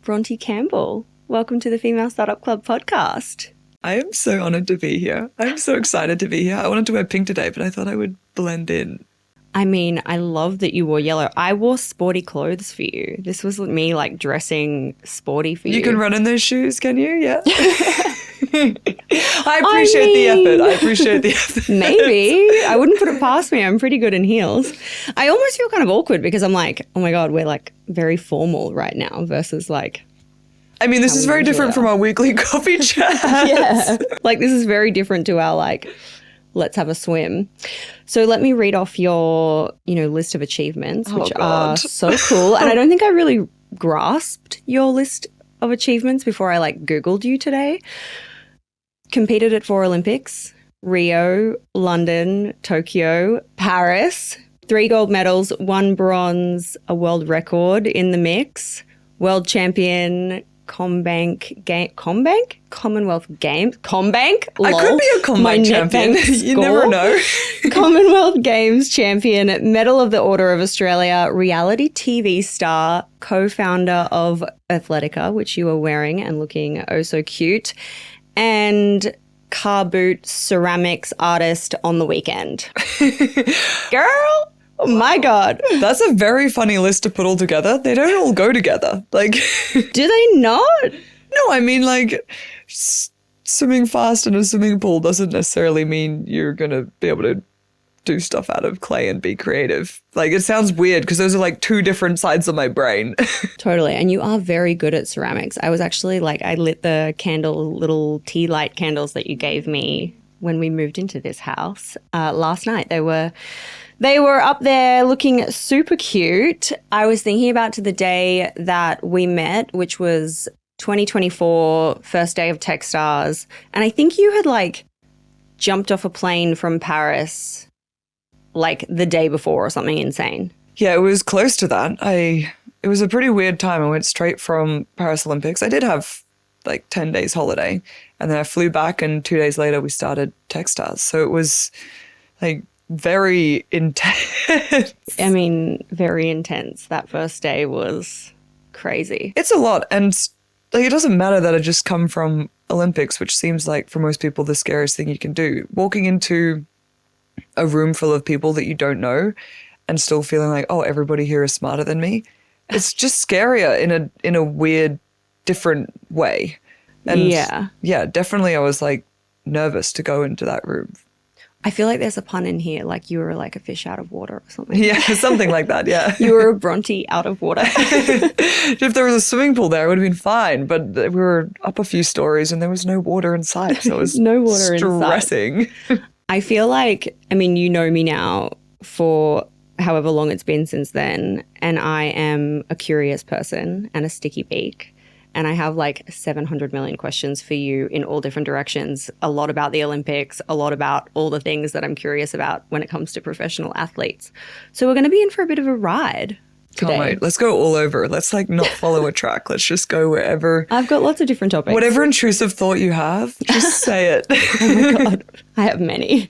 Bronte Campbell. Welcome to the Female Startup Club podcast. I am so honoured to be here. I'm so excited to be here. I wanted to wear pink today, but I thought I would blend in. I mean, I love that you wore yellow. I wore sporty clothes for you. This was me like dressing sporty for you. You can run in those shoes, can you? Yeah. I appreciate the effort. Maybe. I wouldn't put it past me. I'm pretty good in heels. I almost feel kind of awkward because I'm like, oh my God, we're like very formal right now versus like. I mean, this is very different from our weekly coffee chat. Yeah. Like this is very different to our like, let's have a swim. So let me read off your, list of achievements, which are so cool. And I don't think I really grasped your list of achievements before I like Googled you today. Competed at 4 Olympics, Rio, London, Tokyo, Paris, 3 gold medals, 1 bronze, a world record in the mix, world champion, Commonwealth Games. Combank? I could be a Combank champion. You never know. Commonwealth Games champion, Medal of the Order of Australia, reality TV star, co-founder of Earthletica, which you are wearing and looking oh so cute, and car boot ceramics artist on the weekend. Girl! Oh my God. That's a very funny list to put all together. They don't all go together. Like, do they not? No, I mean, like, swimming fast in a swimming pool doesn't necessarily mean you're going to be able to do stuff out of clay and be creative. Like, it sounds weird because those are like 2 different sides of my brain. Totally. And you are very good at ceramics. I was actually like, I lit the little tea light candles that you gave me when we moved into this house last night. They were up there looking super cute. I was thinking about to the day that we met, which was 2024, first day of Techstars. And I think you had like jumped off a plane from Paris like the day before or something insane. Yeah, it was close to that. It was a pretty weird time. I went straight from Paris Olympics. I did have like 10 days holiday and then I flew back and 2 days later we started Techstars. So it was like very intense. I mean, very intense. That first day was crazy. It's a lot. And like, it doesn't matter that I just come from Olympics, which seems like for most people the scariest thing you can do. Walking into a room full of people that you don't know and still feeling like, oh, everybody here is smarter than me. It's just scarier in a weird, different way. And yeah, definitely I was like nervous to go into that room. I feel like there's a pun in here, like you were like a fish out of water or something. Yeah, something like that, yeah. You were a Bronte out of water. If there was a swimming pool there, it would have been fine. But we were up a few stories and there was no water in sight. So it was no water stressing. In sight. I feel like, I mean, you know me now for however long it's been since then. And I am a curious person and a sticky beak. And I have like 700 million questions for you in all different directions. A lot about the Olympics, a lot about all the things that I'm curious about when it comes to professional athletes. So we're going to be in for a bit of a ride today. Can't wait. Let's go all over. Let's like not follow a track. Let's just go wherever. I've got lots of different topics. Whatever intrusive thought you have, just say it. Oh my God. I have many.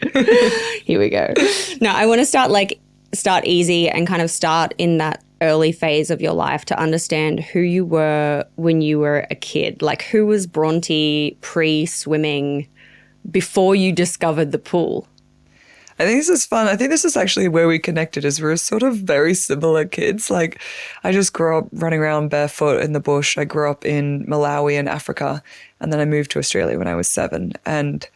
Here we go. Now I want to start easy and kind of start in that early phase of your life to understand who you were when you were a kid. Like, who was Bronte pre-swimming before you discovered the pool? I think this is fun. I think this is actually where we connected, is we're sort of very similar kids. Like, I just grew up running around barefoot in the bush. I grew up in Malawi in Africa, and then I moved to Australia when I was 7. And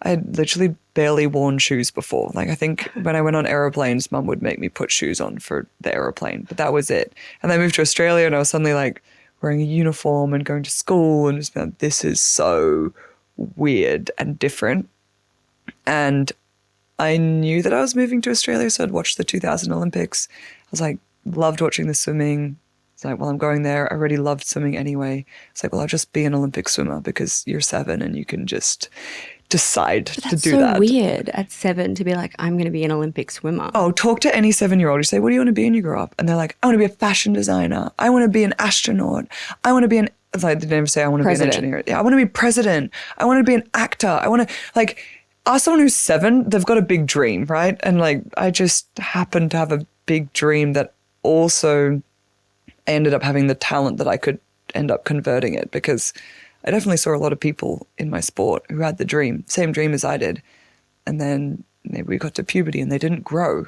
I had literally barely worn shoes before. Like, I think when I went on aeroplanes, Mum would make me put shoes on for the aeroplane, but that was it. And then I moved to Australia and I was suddenly like wearing a uniform and going to school and just like, this is so weird and different. And I knew that I was moving to Australia, so I'd watched the 2000 Olympics. I was like, loved watching the swimming. It's like, well, I'm going there. I already loved swimming anyway. It's like, well, I'll just be an Olympic swimmer because you're 7 and you can just decide to do that. That's so weird at 7 to be like, I'm going to be an Olympic swimmer. Oh, talk to any 7-year-old. You say, what do you want to be when you grow up? And they're like, I want to be a fashion designer. I want to be an astronaut. I want to be an, it's like, they never say I want to be an engineer. Yeah, I want to be president. I want to be an actor. I want to, like, ask someone who's 7, they've got a big dream, right? And like, I just happened to have a big dream that also I ended up having the talent that I could end up converting it, because I definitely saw a lot of people in my sport who had the same dream as I did. And then maybe we got to puberty and they didn't grow.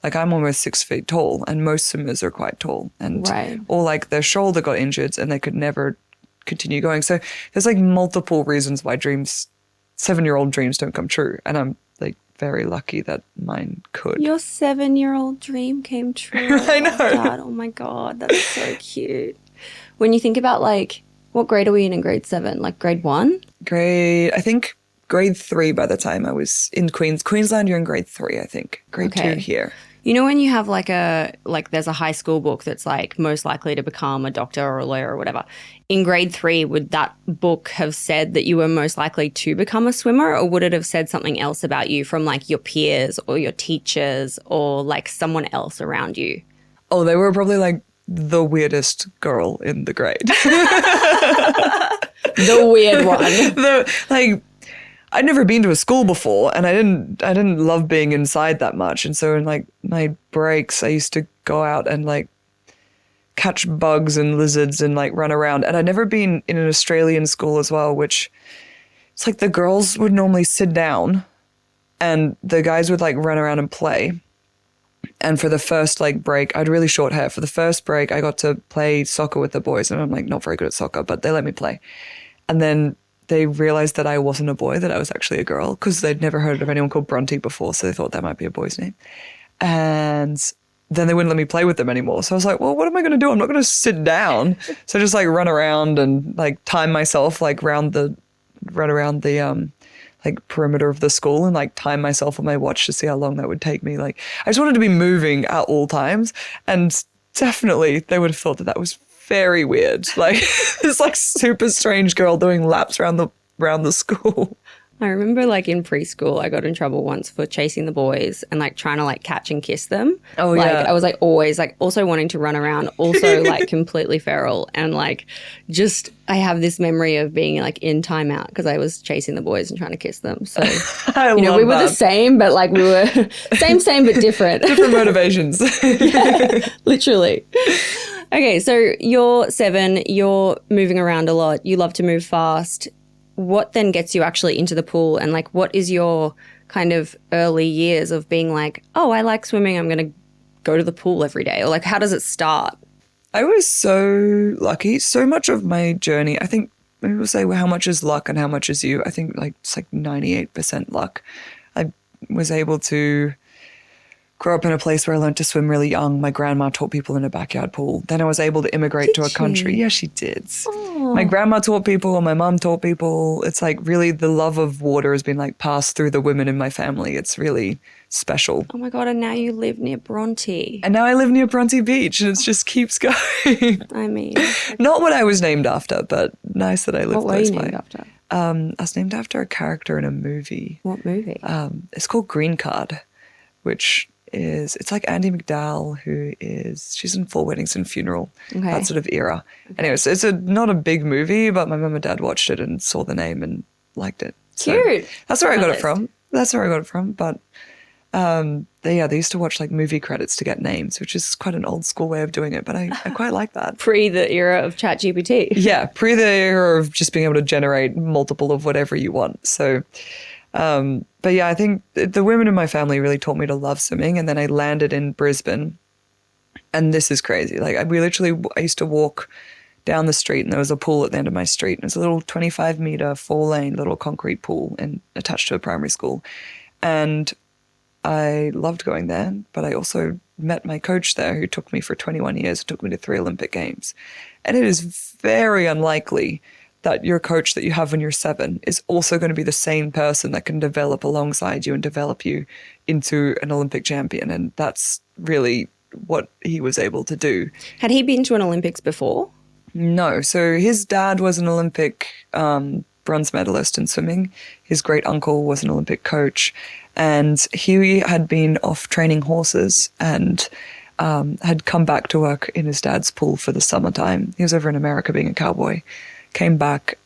Like, I'm almost 6 feet tall, and most swimmers are quite tall. And or like their shoulder got injured and they could never continue going. So there's like multiple reasons why 7-year-old dreams don't come true. And I'm like very lucky that mine could. Your 7-year-old dream came true. I know. That. Oh my God, that's so cute. When you think about like, what grade are we in grade 7? Like grade 1? I think grade 3 by the time I was in Queensland, you're in grade 3, I think. Grade 2 here. You know when you have there's a high school book that's like most likely to become a doctor or a lawyer or whatever. In grade 3, would that book have said that you were most likely to become a swimmer, or would it have said something else about you from like your peers or your teachers or like someone else around you? Oh, they were probably like the weirdest girl in the grade. The weird one. I'd never been to a school before, and I didn't love being inside that much. And so in like my breaks, I used to go out and like catch bugs and lizards and like run around. And I'd never been in an Australian school as well, which it's like the girls would normally sit down and the guys would like run around and play. And for the first like break, I had really short hair. For the first break, I got to play soccer with the boys, and I'm like not very good at soccer, but they let me play. And then they realized that I wasn't a boy, that I was actually a girl, because they'd never heard of anyone called Bronte before, so they thought that might be a boy's name. And then they wouldn't let me play with them anymore. So I was like, well, what am I going to do? I'm not going to sit down. So I just like run around and like time myself like run around the like perimeter of the school and like time myself on my watch to see how long that would take me. Like, I just wanted to be moving at all times. And definitely they would have thought that was very weird. Like this like super strange girl doing laps around the school. I remember like in preschool, I got in trouble once for chasing the boys and like trying to like catch and kiss them. Oh, like, yeah. I was like always like also wanting to run around, also like completely feral, and like just I have this memory of being like in timeout because I was chasing the boys and trying to kiss them. So we were the same, but like we were same but different. Different motivations. Yeah, literally. Okay, so you're 7, you're moving around a lot, you love to move fast. What then gets you actually into the pool, and like what is your kind of early years of being like, oh, I like swimming, I'm going to go to the pool every day? Or like how does it start? I was so lucky. So much of my journey, I think maybe we'll say how much is luck and how much is you. I think like it's like 98% luck. I was able to grow up in a place where I learned to swim really young. My grandma taught people in a backyard pool. Then I was able to immigrate to a country. Yeah, she did. Oh. My grandma taught people, my mom taught people. It's like really the love of water has been like passed through the women in my family. It's really special. Oh my God, and now you live near Bronte. And now I live near Bronte Beach, and it just keeps going. I mean. Not what I was named after, but nice that I live close by. What were you named after? I was named after a character in a movie. What movie? It's called Green Card, which it's like Andy McDowell, she's in Four Weddings and Funeral, that sort of era. Okay. Anyways, it's not a big movie, but my mum and dad watched it and saw the name and liked it. Cute. So that's where I got it from. But they used to watch like movie credits to get names, which is quite an old school way of doing it, but I quite like that. Pre the era of ChatGPT. Yeah, pre the era of just being able to generate multiple of whatever you want. So but yeah, I think the women in my family really taught me to love swimming. And then I landed in Brisbane, and this is crazy. Like I used to walk down the street, and there was a pool at the end of my street. And it was a little 25-meter 4-lane little concrete pool and attached to a primary school. And I loved going there, but I also met my coach there who took me for 21 years, took me to 3 Olympic Games. And it is very unlikely that your coach that you have when you're 7 is also going to be the same person that can develop alongside you and develop you into an Olympic champion. And that's really what he was able to do. Had he been to an Olympics before? No. So his dad was an Olympic bronze medalist in swimming. His great uncle was an Olympic coach. And he had been off training horses and had come back to work in his dad's pool for the summertime. He was over in America being a cowboy. Came back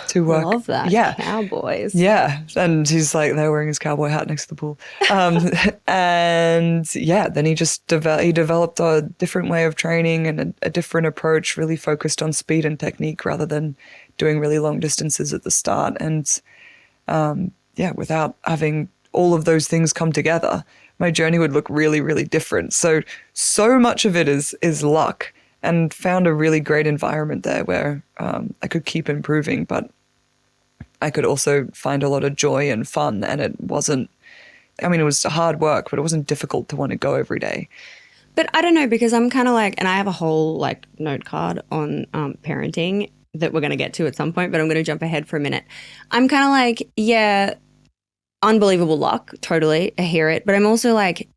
to work. Love that. Yeah. Cowboys. Yeah. And he's like, they're wearing his cowboy hat next to the pool. And yeah, then he just developed a different way of training and a different approach, really focused on speed and technique rather than doing really long distances at the start. And yeah, without having all of those things come together, my journey would look really, really different. So much of it is luck, and found a really great environment there where I could keep improving, but I could also find a lot of joy and fun. And it wasn't, I mean, it was hard work, but it wasn't difficult to want to go every day. But I don't know, because I'm kind of like, and I have a whole like note card on parenting that we're going to get to at some point, but I'm going to jump ahead for a minute. I'm kind of like, yeah, unbelievable luck. Totally. I hear it. But I'm also like,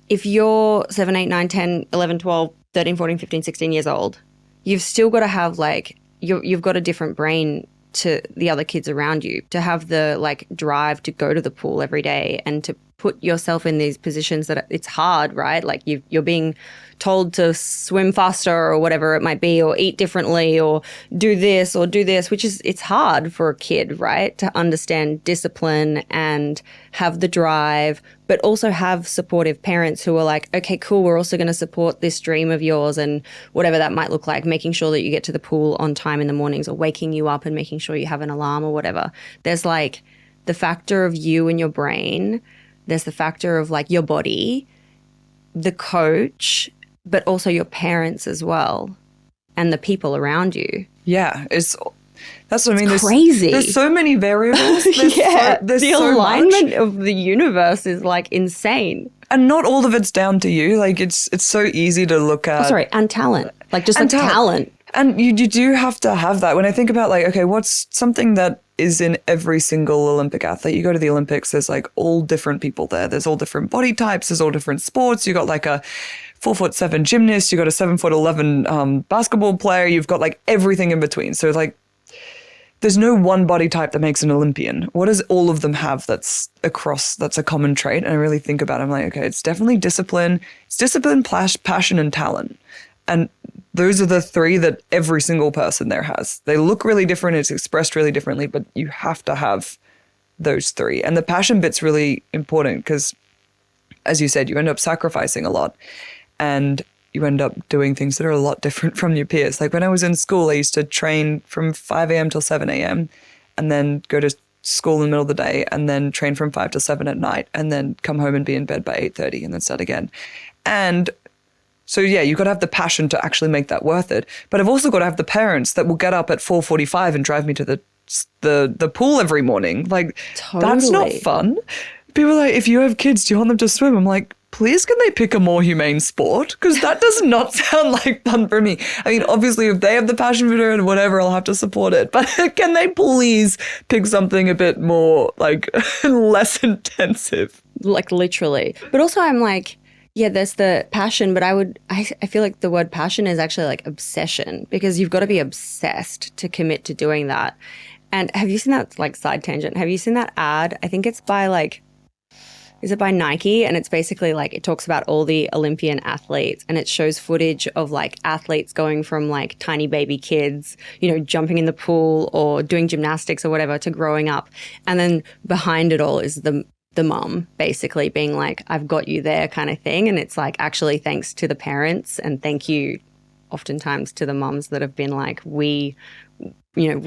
if you're 7, 8, 9, 10, 11, 12, 13, 14, 15, 16 years old, you've still got to have like, you've got a different brain to the other kids around you, to have the like drive to go to the pool every day and to put yourself in these positions that it's hard, right? Like you're being told to swim faster or whatever it might be, or eat differently or do this, which is, it's hard for a kid, right? To understand discipline and have the drive, but also have supportive parents who are like, okay, cool, we're also going to support this dream of yours and whatever that might look like, making sure that you get to the pool on time in the mornings, or waking you up and making sure you have an alarm or whatever. There's like the factor of you and your brain. There's the factor of like your body, the coach, but also your parents as well, and the people around you. Yeah, that's what I mean. It's crazy. There's so many variables. The alignment of the universe is like insane. And not all of it's down to you. Like it's so easy to look at. And talent. Like just like talent. And you do have to have that. When I think about like, okay, what's something that is in every single Olympic athlete? You go to the Olympics, there's like all different people there. There's all different body types. There's all different sports. You got like a 4'7" gymnast. You got a 7'11" basketball player. You've got like everything in between. So like, there's no one body type that makes an Olympian. What does all of them have that's a common trait? And I really think about it. I'm like, okay, it's definitely discipline. It's discipline, passion, and talent. And those are the three that every single person there has. They look really different. It's expressed really differently, but you have to have those three. And the passion bit's really important because, as you said, you end up sacrificing a lot and you end up doing things that are a lot different from your peers. Like when I was in school, I used to train from 5 a.m. till 7 a.m. and then go to school in the middle of the day and then train from 5 to 7 at night and then come home and be in bed by 8:30 and then start again. And so, yeah, you've got to have the passion to actually make that worth it. But I've also got to have the parents that will get up at 4:45 and drive me to the pool every morning. Like, That's not fun. People are like, if you have kids, do you want them to swim? I'm like, please, can they pick a more humane sport? Because that does not sound like fun for me. I mean, obviously, if they have the passion for it or whatever, I'll have to support it. But can they please pick something a bit more, like, less intensive? Like, literally. But also, I'm like, yeah, there's the passion, but I feel like the word passion is actually like obsession, because you've got to be obsessed to commit to doing that. And have you seen that, like, side tangent? Have you seen that ad? I think it's by like, is it by Nike? And it's basically like, it talks about all the Olympian athletes and it shows footage of like athletes going from like tiny baby kids, you know, jumping in the pool or doing gymnastics or whatever to growing up. And then behind it all is the mum basically being like, I've got you there kind of thing. And it's like, actually, thanks to the parents and thank you oftentimes to the mums that have been like, we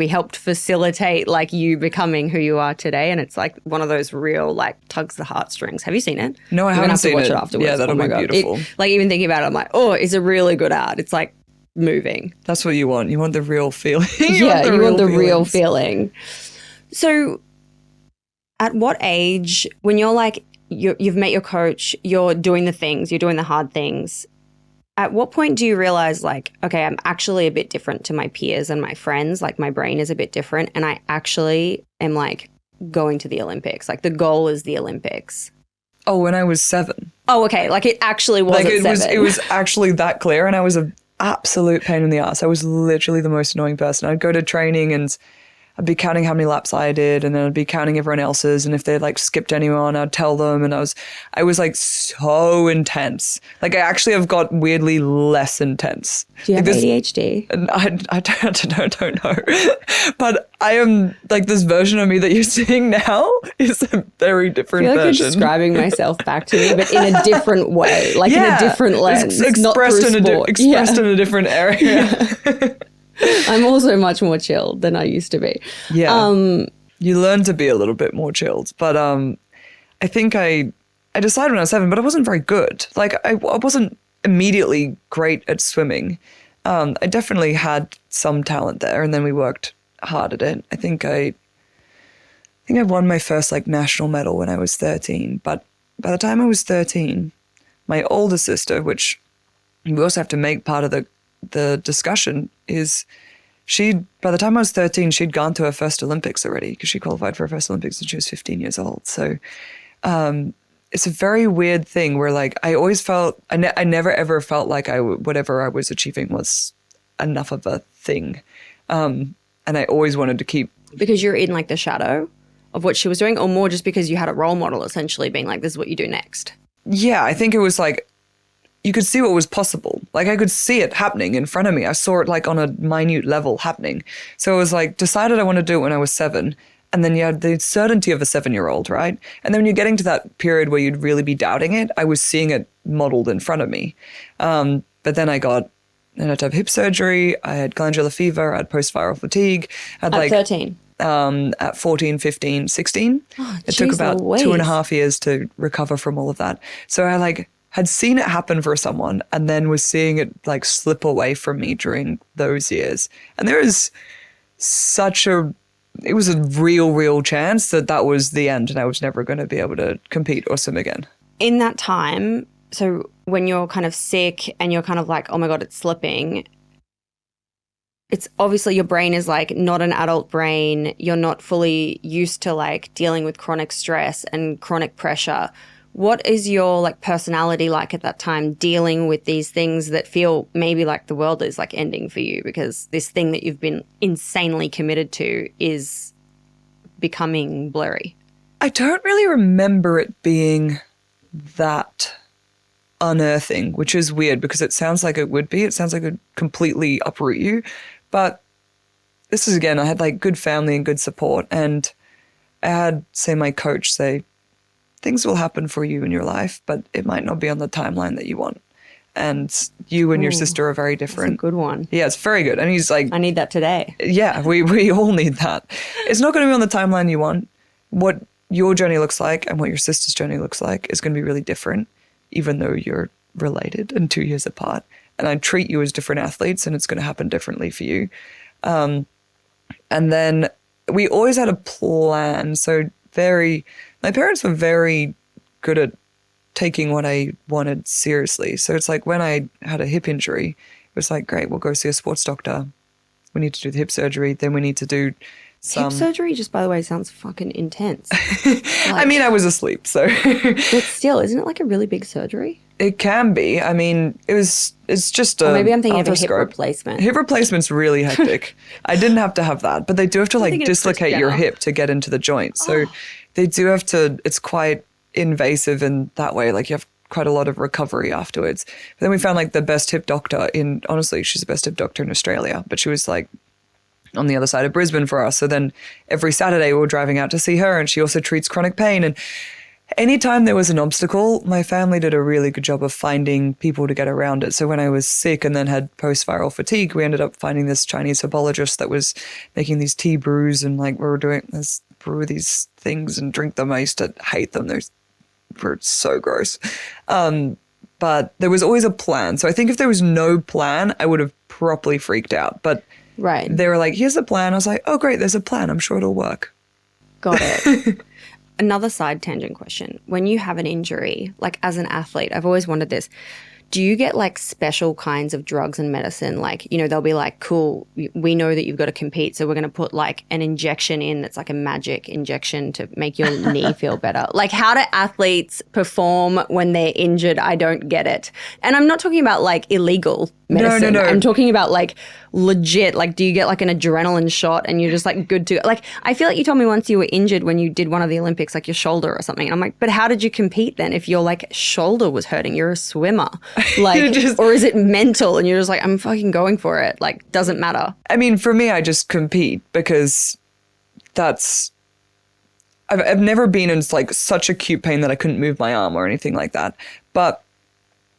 helped facilitate like you becoming who you are today. And it's like one of those real like tugs the heartstrings. Have you seen it? No, I haven't seen it. Watch it afterwards. Yeah, that'll be beautiful. Like even thinking about it, I'm like, oh, it's a really good ad. It's like moving. That's what you want. You want the real feeling. You want the real feeling. So at what age, when you're like, you've met your coach, you're doing the things, you're doing the hard things, at what point do you realize like, okay, I'm actually a bit different to my peers and my friends, like my brain is a bit different and I actually am like going to the Olympics, like the goal is the Olympics? Oh, when I was 7. Oh, okay. Like it actually was at 7. It was actually that clear, and I was an absolute pain in the ass. I was literally the most annoying person. I'd go to training and I'd be counting how many laps I did, and then I'd be counting everyone else's. And if they like skipped anyone, I'd tell them. And I was like so intense. Like I actually have got weirdly less intense. Do you have like ADHD? And I don't know. But I am like this version of me that you're seeing now is a very different I feel like version. you're describing myself back to me, but in a different way, like in a different lens, expressed in a different area. Yeah. I'm also much more chilled than I used to be. Yeah. You learn to be a little bit more chilled. But I think I decided when I was 7, but I wasn't very good. Like I wasn't immediately great at swimming. I definitely had some talent there, and then we worked hard at it. I think I won my first like national medal when I was 13. But by the time I was 13, my older sister, which we also have to make part of the discussion, is by the time I was 13, she'd gone to her first Olympics already, because she qualified for her first Olympics when she was 15 years old. So it's a very weird thing where like I always felt, I never ever felt like whatever I was achieving was enough of a thing. And I always wanted to keep. Because you're in like the shadow of what she was doing, or more just because you had a role model essentially being like, this is what you do next? Yeah, I think it was like, you could see what was possible. Like I could see it happening in front of me. I saw it like on a minute level happening. So it was like, decided I want to do it when I was 7. And then you had the certainty of a 7-year-old, right? And then when you're getting to that period where you'd really be doubting it, I was seeing it modeled in front of me. But then I had to have hip surgery. I had glandular fever. I had post-viral fatigue. At 13? At 14, 15, 16. Oh, it took about 2.5 years to recover from all of that. So I like had seen it happen for someone and then was seeing it like slip away from me during those years. And there is it was a real chance that was the end and I was never going to be able to compete or swim again. In that time, so when you're kind of sick and you're kind of like, oh my God, it's slipping, it's obviously your brain is like not an adult brain. You're not fully used to like dealing with chronic stress and chronic pressure. What is your like personality like at that time, dealing with these things that feel maybe like the world is like ending for you because this thing that you've been insanely committed to is becoming blurry? I don't really remember it being that unearthing, which is weird because it sounds like it would be. It sounds like it would completely uproot you. But this is, again, I had like good family and good support. And I had, say, my coach say, things will happen for you in your life, but it might not be on the timeline that you want. And you and your sister are very different. That's a good one. Yeah, it's very good. And he's like, I need that today. Yeah, we all need that. It's not going to be on the timeline you want. What your journey looks like and what your sister's journey looks like is going to be really different, even though you're related and 2 years apart. And I treat you as different athletes and it's going to happen differently for you. And then we always had a plan. So my parents were very good at taking what I wanted seriously. So it's like when I had a hip injury, it was like, great, we'll go see a sports doctor. We need to do the hip surgery. Then we need to do some... Hip surgery, just by the way, sounds fucking intense. I mean, I was asleep, so... But still, isn't it like a really big surgery? It can be. I mean, it's just a... Or maybe I'm thinking of a hip replacement. Hip replacement's really hectic. I didn't have to have that, but they do have to like dislocate your hip to get into the joint. So they do have to... It's quite invasive in that way. Like you have quite a lot of recovery afterwards. But then we found like the best hip doctor honestly, she's the best hip doctor in Australia, but she was like on the other side of Brisbane for us. So then every Saturday we were driving out to see her, and she also treats chronic pain. And anytime there was an obstacle, my family did a really good job of finding people to get around it. So when I was sick and then had post-viral fatigue, we ended up finding this Chinese herbologist that was making these tea brews, and like we were doing this, brew these things and drink them. I used to hate them. They were so gross. But there was always a plan. So I think if there was no plan, I would have properly freaked out. But right. They were like, here's a plan. I was like, oh, great, there's a plan. I'm sure it'll work. Got it. Another side tangent question. When you have an injury, like as an athlete, I've always wondered this. Do you get like special kinds of drugs and medicine? Like, you know, they'll be like, cool, we know that you've got to compete, so we're going to put like an injection in that's like a magic injection to make your knee feel better. Like, how do athletes perform when they're injured? I don't get it. And I'm not talking about like illegal medicine. No. I'm talking about like legit, like, do you get like an adrenaline shot and you're just like good to go? Like, I feel like you told me once you were injured when you did one of the Olympics, like your shoulder or something. And I'm like, but how did you compete then if your like shoulder was hurting? You're a swimmer. Like, or is it mental and you're just like, I'm fucking going for it. Like, doesn't matter. I mean, for me, I just compete because I've never been in like such acute pain that I couldn't move my arm or anything like that. But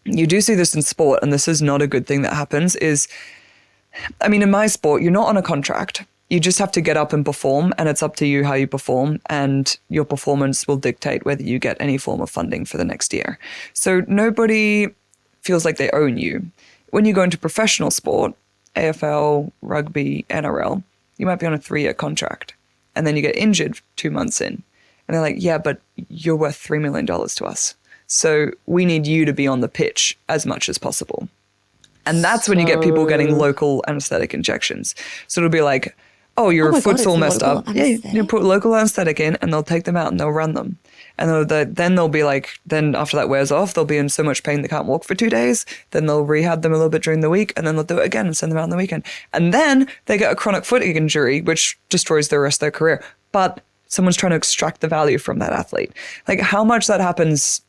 you do see this in sport, and this is not a good thing that happens, I mean, in my sport, you're not on a contract. You just have to get up and perform, and it's up to you how you perform, and your performance will dictate whether you get any form of funding for the next year. So nobody feels like they own you. When you go into professional sport, AFL, rugby, NRL, you might be on a 3-year contract, and then you get injured 2 months in, and they're like, yeah, but you're worth $3 million to us. So we need you to be on the pitch as much as possible. And that's when you get people getting local anesthetic injections. So it'll be like, oh, your foot's all messed up. Yeah, you put local anesthetic in and they'll take them out and they'll run them. And then they'll be like, then after that wears off, they'll be in so much pain they can't walk for 2 days. Then they'll rehab them a little bit during the week and then they'll do it again and send them out on the weekend. And then they get a chronic foot injury, which destroys the rest of their career. But someone's trying to extract the value from that athlete. Like how much that happens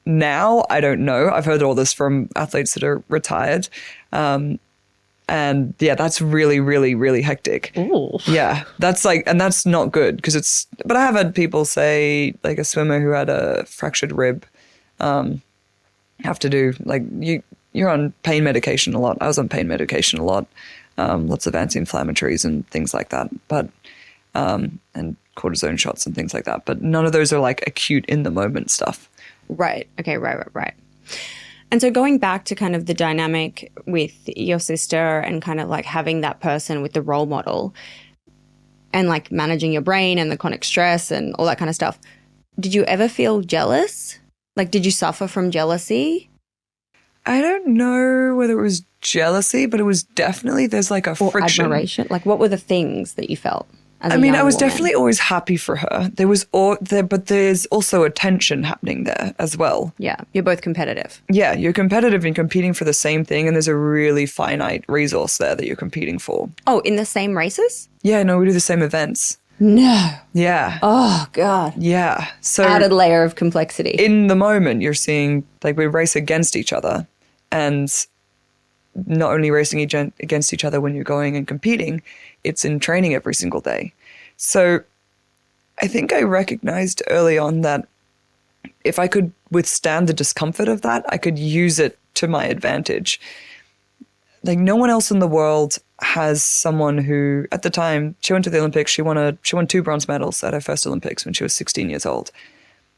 now, I don't know. I've heard all this from athletes that are retired. And yeah, that's really, really, really hectic. Ooh. Yeah, that's like, and that's not good because but I have had people say, like a swimmer who had a fractured rib, have to do, like, you're on pain medication a lot. I was on pain medication a lot, lots of anti-inflammatories and things like that, but, and cortisone shots and things like that. But none of those are like acute in the moment stuff. Right. Okay. Right. And so going back to kind of the dynamic with your sister and kind of like having that person with the role model and like managing your brain and the chronic stress and all that kind of stuff, did you ever feel jealous? Like, did you suffer from jealousy? I don't know whether it was jealousy, but it was definitely, there's like a friction. Admiration? Like, what were the things that you felt? I mean, I was definitely always happy for her. There was but there's also a tension happening there as well. Yeah, you're both competitive. Yeah, you're competitive and competing for the same thing, and there's a really finite resource there that you're competing for. Oh, in the same races? Yeah, no, we do the same events. No. Yeah. Oh, God. Yeah. So added layer of complexity. In the moment, you're seeing, like, we race against each other, and not only racing against each other when you're going and competing, it's in training every single day. So I think I recognized early on that if I could withstand the discomfort of that, I could use it to my advantage. Like, no one else in the world has someone who, at the time, she went to the Olympics, she won 2 bronze medals at her first Olympics when she was 16 years old.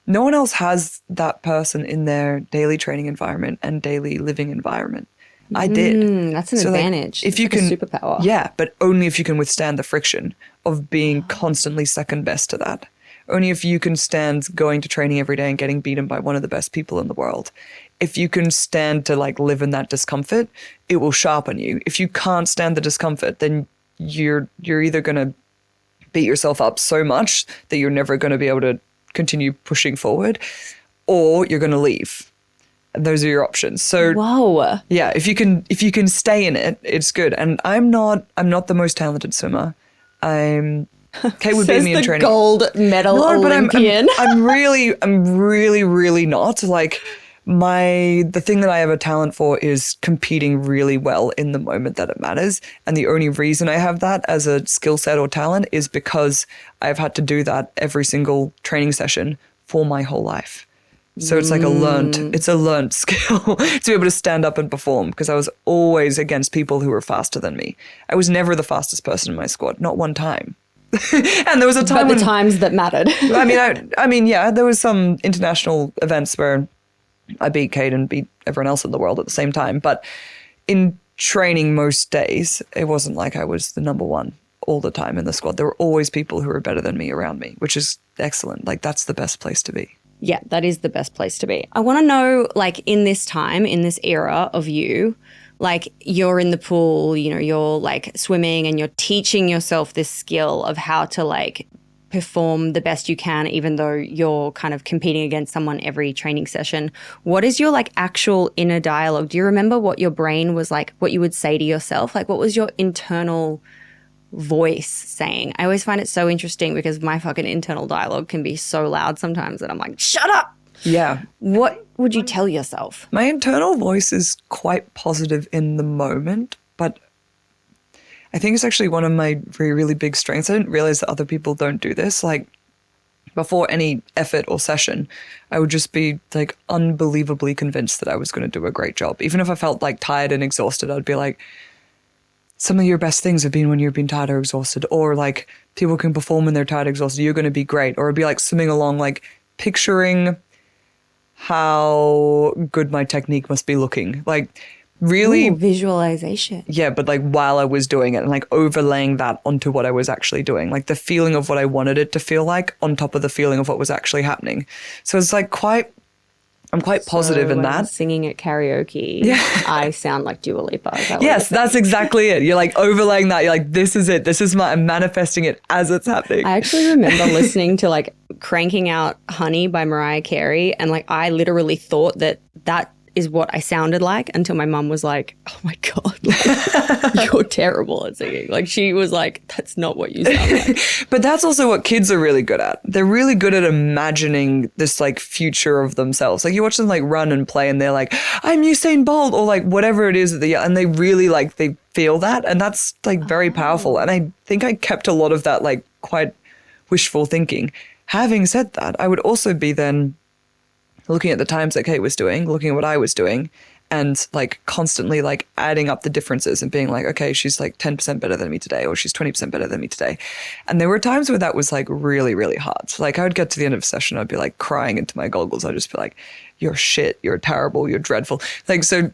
No one else has that person in their daily training environment and daily living environment. I did. That's an advantage. Like, if you can, a superpower. Yeah, but only if you can withstand the friction of being constantly second best to that. Only if you can stand going to training every day and getting beaten by one of the best people in the world. If you can stand to like live in that discomfort, it will sharpen you. If you can't stand the discomfort, then you're either going to beat yourself up so much that you're never going to be able to continue pushing forward, or you're going to leave. And those are your options. So whoa. Yeah, if you can stay in it, it's good. And I'm not the most talented swimmer. Kate would beat me in training. Gold medal Olympian. But I'm really, really not. Like, the thing that I have a talent for is competing really well in the moment that it matters. And the only reason I have that as a skill set or talent is because I've had to do that every single training session for my whole life. So it's like a learned skill to be able to stand up and perform, because I was always against people who were faster than me. I was never the fastest person in my squad, not one time. And there was a time but the times that mattered. I mean, yeah, there was some international events where I beat Kate and beat everyone else in the world at the same time. But in training most days, it wasn't like I was the number one all the time in the squad. There were always people who were better than me around me, which is excellent. Like, that's the best place to be. Yeah, that is the best place to be. I want to know, like, in this time, in this era of you, like, you're in the pool, you know, you're like swimming and you're teaching yourself this skill of how to like perform the best you can, even though you're kind of competing against someone every training session. What is your like actual inner dialogue? Do you remember what your brain was like, what you would say to yourself? Like, what was your internal voice saying? I always find it so interesting because my fucking internal dialogue can be so loud sometimes that I'm like, shut up. Yeah. What would you tell yourself? My internal voice is quite positive in the moment, but I think it's actually one of my really, really big strengths. I didn't realize that other people don't do this. Like, before any effort or session, I would just be like unbelievably convinced that I was going to do a great job. Even if I felt like tired and exhausted, I'd be like, some of your best things have been when you've been tired or exhausted, or like people can perform when they're tired or exhausted. You're going to be great. Or I'd be like swimming along, like picturing how good my technique must be looking. Like really. Ooh, visualization. Yeah, but like while I was doing it and like overlaying that onto what I was actually doing, like the feeling of what I wanted it to feel like on top of the feeling of what was actually happening. So it's like I'm quite positive in that. Singing at karaoke, I sound like Dua Lipa. Yes, that's exactly it. You're like overlaying that. You're like, this is it. This is I'm manifesting it as it's happening. I actually remember listening to like Cranking Out Honey by Mariah Carey. And like, I literally thought that is what I sounded like until my mum was like, oh my God, like, you're terrible at singing. Like she was like, that's not what you sound like. But that's also what kids are really good at. They're really good at imagining this like future of themselves. Like you watch them like run and play and they're like, I'm Usain Bolt or like whatever it is that and they really like, they feel that. And that's like very powerful. And I think I kept a lot of that like quite wishful thinking. Having said that, I would also be then looking at the times that Kate was doing, looking at what I was doing, and like constantly like adding up the differences and being like, okay, she's like 10% better than me today, or she's 20% better than me today. And there were times where that was like really, really hard. So like I would get to the end of a session, I'd be like crying into my goggles. I'd just be like, you're shit, you're terrible, you're dreadful. Like, so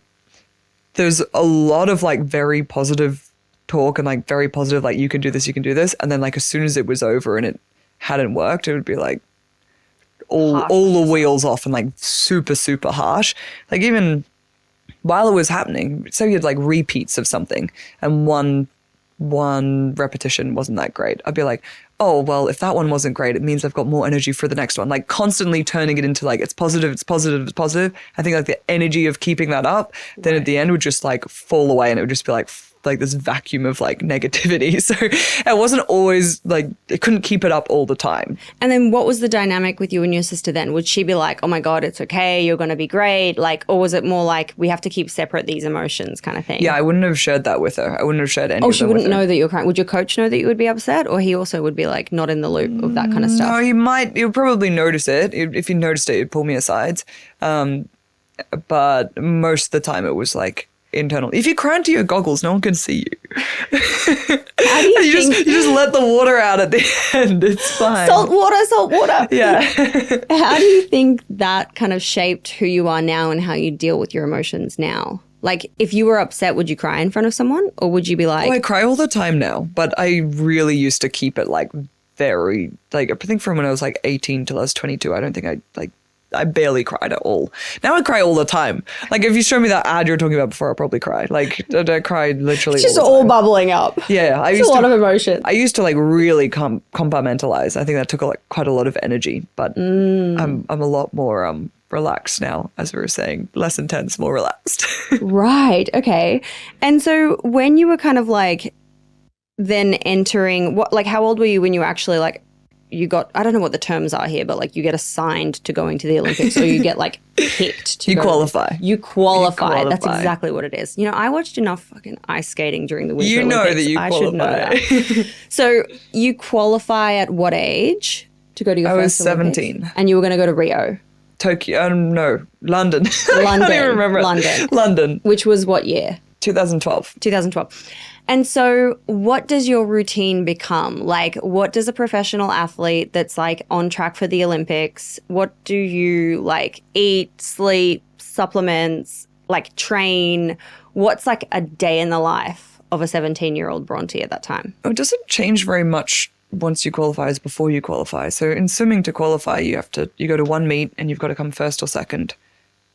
there's a lot of like very positive talk and like very positive, like you can do this, you can do this. And then like as soon as it was over and it hadn't worked, it would be like, all the wheels off and like super, super harsh. Like even while it was happening, so you had like repeats of something and one repetition wasn't that great. I'd be like, oh, well, if that one wasn't great, it means I've got more energy for the next one. Like constantly turning it into like, it's positive, it's positive, it's positive. I think like the energy of keeping that up, then at the end would just like fall away and it would just be like this vacuum of like negativity. So it wasn't always like, it couldn't keep it up all the time. And then what was the dynamic with you and your sister then? Would she be like, oh my God, it's okay, you're going to be great? Like, or was it more like, we have to keep separate these emotions kind of thing? Yeah, I wouldn't have shared that with her. I wouldn't have shared any of them with her. Oh, she wouldn't know that you're crying. Would your coach know that you would be upset? Or he also would be like not in the loop of that kind of stuff? No, he'll probably notice it. If he noticed it, he'd pull me aside. But most of the time it was like, internal. If you cry into your goggles, no one can see you. How do you you just let the water out at the end. It's fine. Salt water. Yeah. How do you think that kind of shaped who you are now and how you deal with your emotions now? Like, if you were upset, would you cry in front of someone, or would you be like? Oh, I cry all the time now, but I really used to keep it like very like I think from when I was like 18 till I was 22. I don't think I barely cried at all. Now I cry all the time. Like if you show me that ad you were talking about before, I'll probably cry. Like I cried literally it's just all the time. bubbling up. Yeah. It's a lot of emotion. I used to like really compartmentalize. I think that took like quite a lot of energy, but I'm a lot more relaxed now, as we were saying. Less intense, more relaxed. Right. Okay. And so when you were kind of like then entering, how old were you when you actually like, you got, I don't know what the terms are here, but like you get assigned to going to the Olympics or you get like picked to qualify. You qualify. That's exactly what it is. You know, I watched enough fucking ice skating during the Winter Olympics. That you qualify. I should know that. So you qualify at what age to go to your first Olympics? I was 17. And you were going to go to Rio? Tokyo, no, London. London. I don't even remember. London. Which was what year? 2012. 2012. And so what does your routine become? Like, what does a professional athlete that's like on track for the Olympics, what do you like eat, sleep, supplements, like train? What's like a day in the life of a 17-year-old Bronte at that time? It doesn't change very much once you qualify is before you qualify. So in swimming, to qualify, you go to one meet and you've got to come first or second.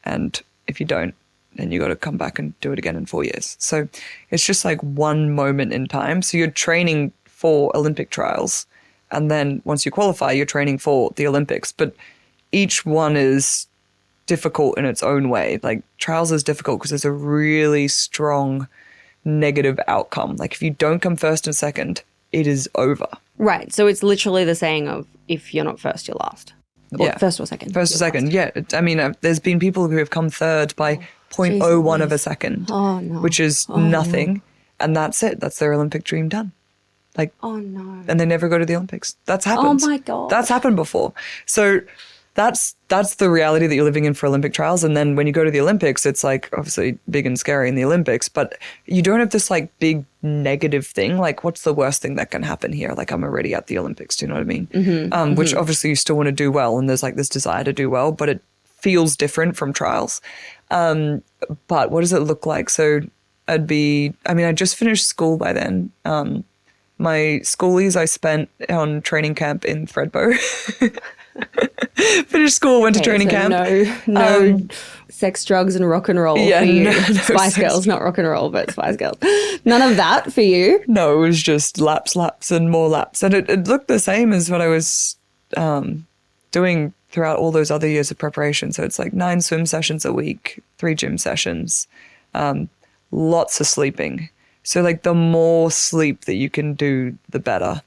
And if you don't, then you got to come back and do it again in 4 years. So it's just like one moment in time. So you're training for Olympic trials. And then once you qualify, you're training for the Olympics. But each one is difficult in its own way. Like trials is difficult because there's a really strong negative outcome. Like if you don't come first and second, it is over. Right. So it's literally the saying of if you're not first, you're last. Or first or second. First or second, yeah. I mean, there's been people who have come third by 0.01 of a second, which is nothing. No. And that's it. That's their Olympic dream done. Like, oh no. And they never go to the Olympics. That's happened. Oh my God. That's happened before. So that's the reality that you're living in for Olympic trials. And then when you go to the Olympics, it's like obviously big and scary in the Olympics, but you don't have this like big negative thing. Like what's the worst thing that can happen here? Like I'm already at the Olympics. Do you know what I mean? Mm-hmm. Which obviously you still want to do well. And there's like this desire to do well, but it feels different from trials. But what does it look like? So I just finished school by then. My schoolies I spent on training camp in Thredbo. Finished school, went to training camp. No sex, drugs, and rock and roll for you. No Spice Girls, not rock and roll, but Spice Girls. None of that for you? No, it was just laps, and more laps. And it looked the same as what I was doing throughout all those other years of preparation. So it's like 9 swim sessions a week, 3 gym sessions, lots of sleeping. So like the more sleep that you can do, the better.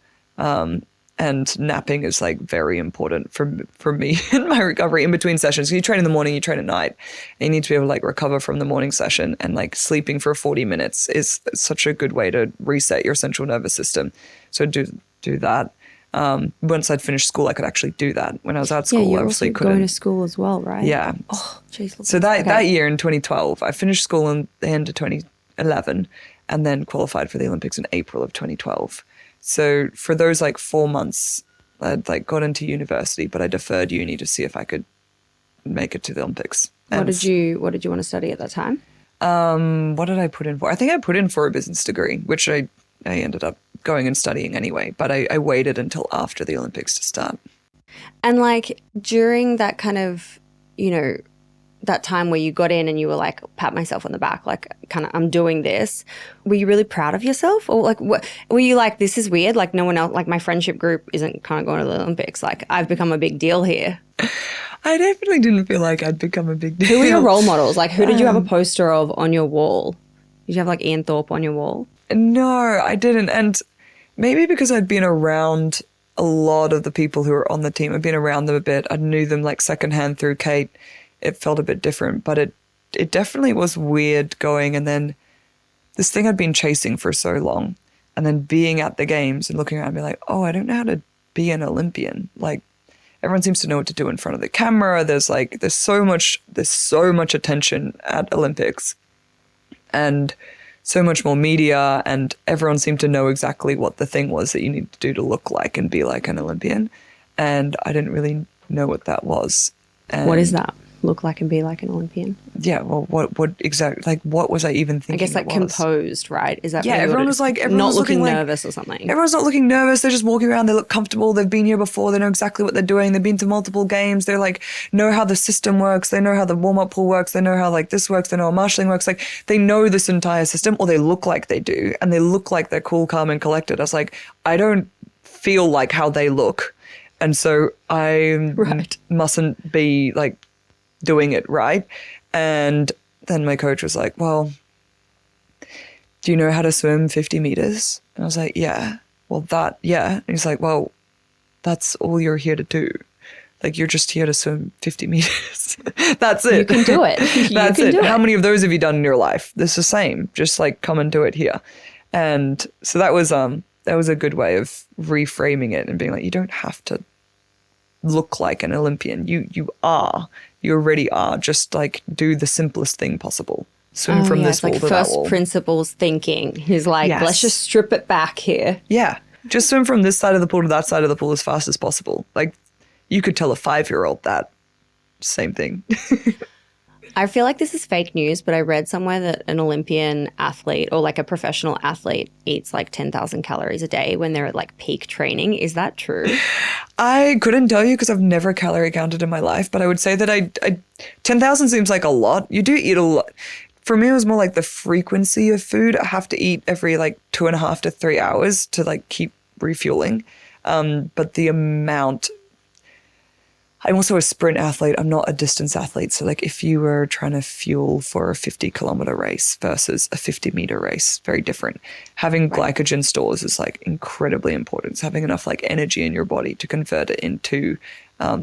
And napping is like very important for me in my recovery in between sessions. You train in the morning, you train at night, and you need to be able to like recover from the morning session, and like sleeping for 40 minutes is such a good way to reset your central nervous system. So do that. Once I'd finished school, I could actually do that. When I was at school, I obviously couldn't. Going to school as well, right? Yeah. Oh, jeez. So that year in 2012, I finished school in the end of 2011 and then qualified for the Olympics in April of 2012. So for those like 4 months, I'd like got into university, but I deferred uni to see if I could make it to the Olympics. What did you want to study at that time? What did I put in for? I think I put in for a business degree, which I ended up going and studying anyway, but I waited until after the Olympics to start. And like during that kind of, that time where you got in and you were like, pat myself on the back, like kind of, I'm doing this. Were you really proud of yourself? Or like, what, were you like, this is weird? Like no one else, like my friendship group isn't kind of going to the Olympics. Like I've become a big deal here. I definitely didn't feel like I'd become a big deal. Who were your role models? Like who did you have a poster of on your wall? Did you have like Ian Thorpe on your wall? No, I didn't. And maybe because I'd been around a lot of the people who were on the team. I'd been around them a bit. I knew them like secondhand through Cate. It felt a bit different, but it definitely was weird going. And then this thing I'd been chasing for so long, and then being at the games and looking around and be like, oh, I don't know how to be an Olympian. Like everyone seems to know what to do in front of the camera. There's so much attention at Olympics and so much more media, and everyone seemed to know exactly what the thing was that you need to do to look like and be like an Olympian. And I didn't really know what that was. And what is that? Look like and be like an Olympian? Yeah, well, what exactly, like, what was I even thinking? I guess like composed, right? Is that everyone was not looking nervous or something? Everyone's not looking nervous. They're just walking around. They look comfortable. They've been here before. They know exactly what they're doing. They've been to multiple games. They're like, know how the system works. They know how the warm-up pool works. They know how like this works. They know how marshalling works. Like they know this entire system, or they look like they do. And they look like they're cool, calm, and collected. I was like, I don't feel like how they look. And so I mustn't be like doing it right. And then my coach was like, well, do you know how to swim 50 meters? And I was like, yeah. Well, and he's like, well, that's all you're here to do. Like, you're just here to swim 50 meters. That's it. You can do it. That's it. How many of those have you done in your life? It's the same. Just like come and do it here. And so that was a good way of reframing it and being like, you don't have to look like an Olympian. You already are. Just like do the simplest thing possible. Swim from this wall to that wall. First principles thinking. He's like, let's just strip it back here. Yeah. Just swim from this side of the pool to that side of the pool as fast as possible. Like you could tell a 5-year-old that. Same thing. I feel like this is fake news, but I read somewhere that an Olympian athlete or like a professional athlete eats like 10,000 calories a day when they're at like peak training. Is that true? I couldn't tell you because I've never calorie counted in my life, but I would say that I 10,000 seems like a lot. You do eat a lot. For me, it was more like the frequency of food. I have to eat every like 2.5 to 3 hours to like keep refueling. But the amount, I'm also a sprint athlete. I'm not a distance athlete. So like if you were trying to fuel for a 50-kilometer race versus a 50-meter race, very different. Having glycogen stores is like incredibly important. So having enough like energy in your body to convert it into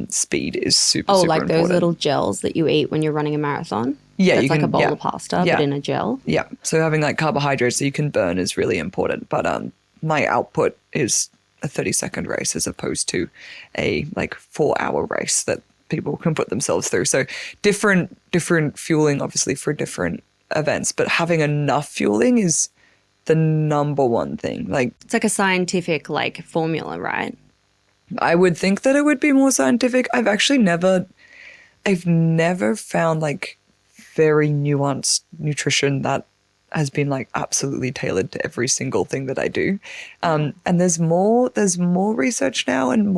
speed is super like important. Those little gels that you eat when you're running a marathon? Yeah, That's like a bowl of pasta, but in a gel? Yeah. So having like carbohydrates that you can burn is really important. But my output is a 30-second race as opposed to a like 4-hour race that people can put themselves through. So different fueling obviously for different events, but having enough fueling is the number one thing. Like it's like a scientific like formula, right? I would think that it would be more scientific. I've never found like very nuanced nutrition that has been like absolutely tailored to every single thing that I do. And there's more research now and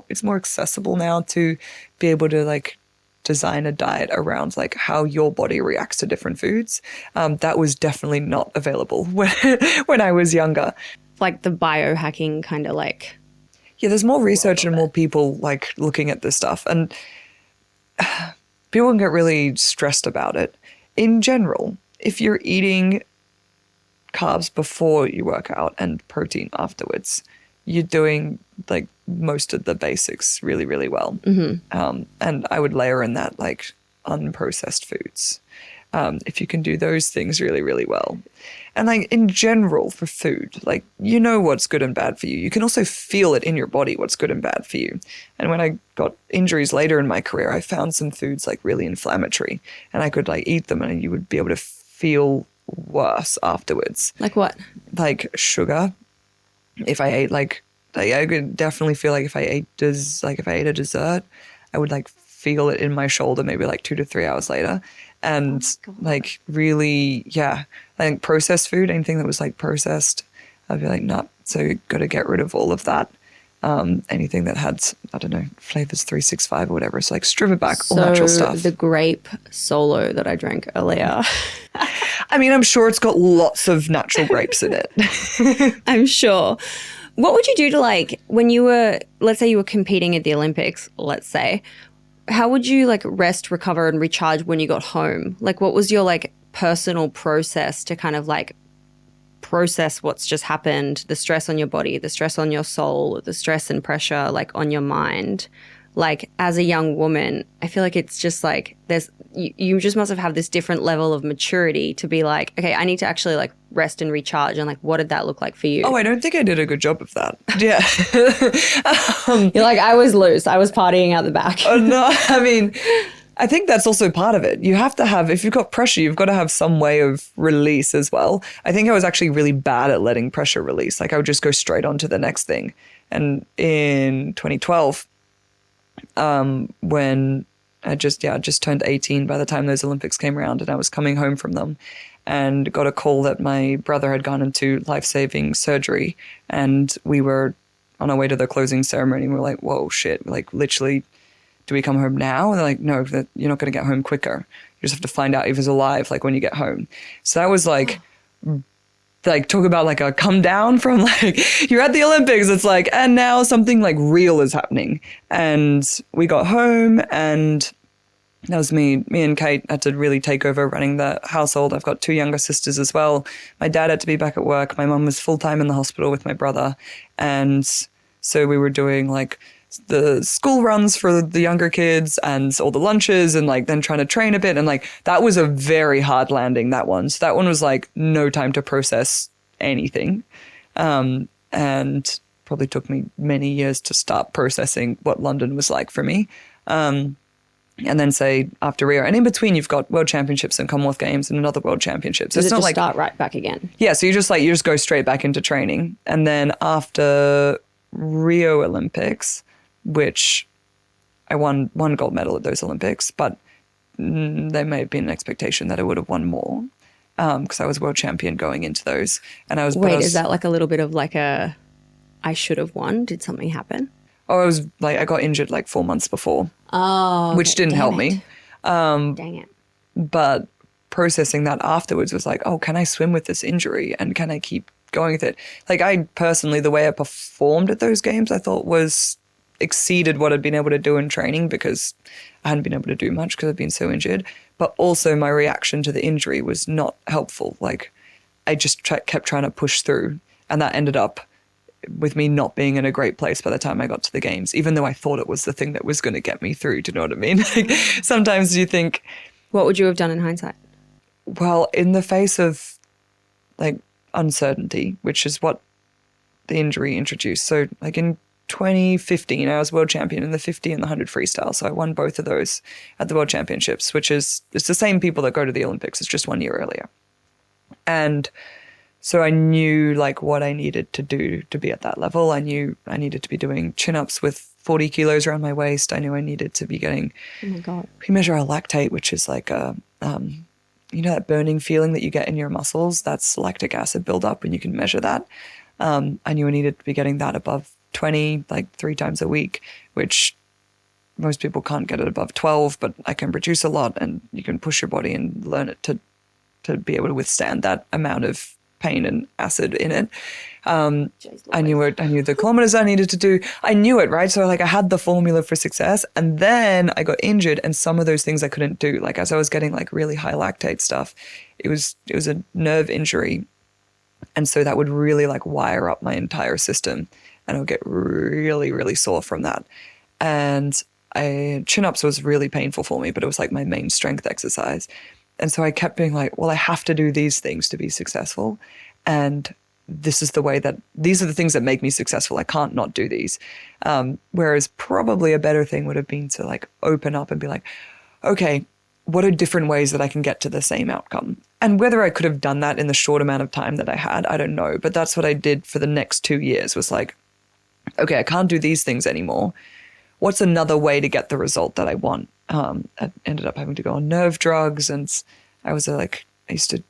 it's more accessible now to be able to like design a diet around like how your body reacts to different foods. That was definitely not available when I was younger. Like the biohacking kind of like. Yeah, there's more research and more people like looking at this stuff, and people can get really stressed about it. In general, if you're eating carbs before you work out and protein afterwards, you're doing like most of the basics really, really well. Mm-hmm. And I would layer in that like unprocessed foods. If you can do those things really, really well. And like in general for food, like you know what's good and bad for you. You can also feel it in your body what's good and bad for you. And when I got injuries later in my career, I found some foods like really inflammatory and I could like eat them and you would be able to feel worse afterwards. Like what? Like sugar. If I ate like I could definitely feel like if I ate a dessert, I would like feel it in my shoulder maybe like 2 to 3 hours later. And like really, I think processed food, anything that was like processed, I'd be like, nah. So you got to get rid of all of that. Anything that had, I don't know, flavors 365 or whatever. So like strip it back, all natural stuff. The grape solo that I drank earlier. I mean, I'm sure it's got lots of natural grapes in it. I'm sure. What would you do to like, when you were, let's say you were competing at the Olympics, let's say, how would you like rest, recover and recharge when you got home? Like what was your like personal process to kind of like process what's just happened, the stress on your body, the stress on your soul, the stress and pressure like on your mind? Like as a young woman, I feel like it's just like you just must have had this different level of maturity to be like, okay, I need to actually like rest and recharge. And like, what did that look like for you? Oh, I don't think I did a good job of that. Yeah. You're like, I was loose. I was partying out the back. Oh, no, I mean, I think that's also part of it. You have to have, if you've got pressure, you've got to have some way of release as well. I think I was actually really bad at letting pressure release. Like I would just go straight on to the next thing. And in 2012, when I just turned 18 by the time those Olympics came around, and I was coming home from them and got a call that my brother had gone into life-saving surgery, and we were on our way to the closing ceremony. And we were like, whoa, shit. Like literally, do we come home now? And they're like, no, you're not going to get home quicker. You just have to find out if he's alive, like when you get home. So that was like talk about like a come down from like, you're at the Olympics. It's like, and now something like real is happening. And we got home and that was me and Kate had to really take over running the household. I've got 2 younger sisters as well. My dad had to be back at work. My mum was full-time in the hospital with my brother. And so we were doing like the school runs for the younger kids and all the lunches and like then trying to train a bit. And like, that was a very hard landing, that one. So that one was like no time to process anything. And probably took me many years to start processing what London was like for me. And then say after Rio, and in between you've got World Championships and Commonwealth Games and another World Championships. So it's not like start right back again. Yeah, so you just go straight back into training. And then after Rio Olympics, which I won gold medal at those Olympics, but there may have been an expectation that I would have won more because I was world champion going into those. And I was is that like a little bit of like a I should have won? Did something happen? Oh, I got injured like 4 months before. Oh, which didn't help me. Dang it. But processing that afterwards was like, oh, can I swim with this injury and can I keep going with it? Like I personally, the way I performed at those games, I thought exceeded what I'd been able to do in training because I hadn't been able to do much because I'd been so injured. But also my reaction to the injury was not helpful. Like I just kept trying to push through, and that ended up with me not being in a great place by the time I got to the games, even though I thought it was the thing that was going to get me through. Do you know what I mean? Like sometimes you think, what would you have done in hindsight? Well, in the face of like uncertainty, which is what the injury introduced. So like in 2015, I was world champion in the 50 and the 100 freestyle. So I won both of those at the world championships, it's the same people that go to the Olympics. It's just 1 year earlier. And so I knew like what I needed to do to be at that level. I knew I needed to be doing chin-ups with 40 kilos around my waist. I knew I needed to be getting, oh my God, we measure our lactate, which is like that burning feeling that you get in your muscles. That's lactic acid buildup, and you can measure that. I knew I needed to be getting that above 20, like 3 times a week, which most people can't get it above 12, but I can produce a lot, and you can push your body and learn it to be able to withstand that amount of pain and acid in it. I knew it. I knew the kilometers I needed to do. I knew it, right? So like I had the formula for success, and then I got injured, and some of those things I couldn't do. Like as I was getting like really high lactate stuff, it was a nerve injury, and so that would really like wire up my entire system, and I would get really, really sore from that. And chin-ups was really painful for me, but it was like my main strength exercise. And so I kept being like, well, I have to do these things to be successful. And these are the things that make me successful. I can't not do these. Whereas probably a better thing would have been to like open up and be like, okay, what are different ways that I can get to the same outcome? And whether I could have done that in the short amount of time that I had, I don't know. But that's what I did for the next 2 years, was like, okay, I can't do these things anymore. What's another way to get the result that I want? I ended up having to go on nerve drugs, and I used to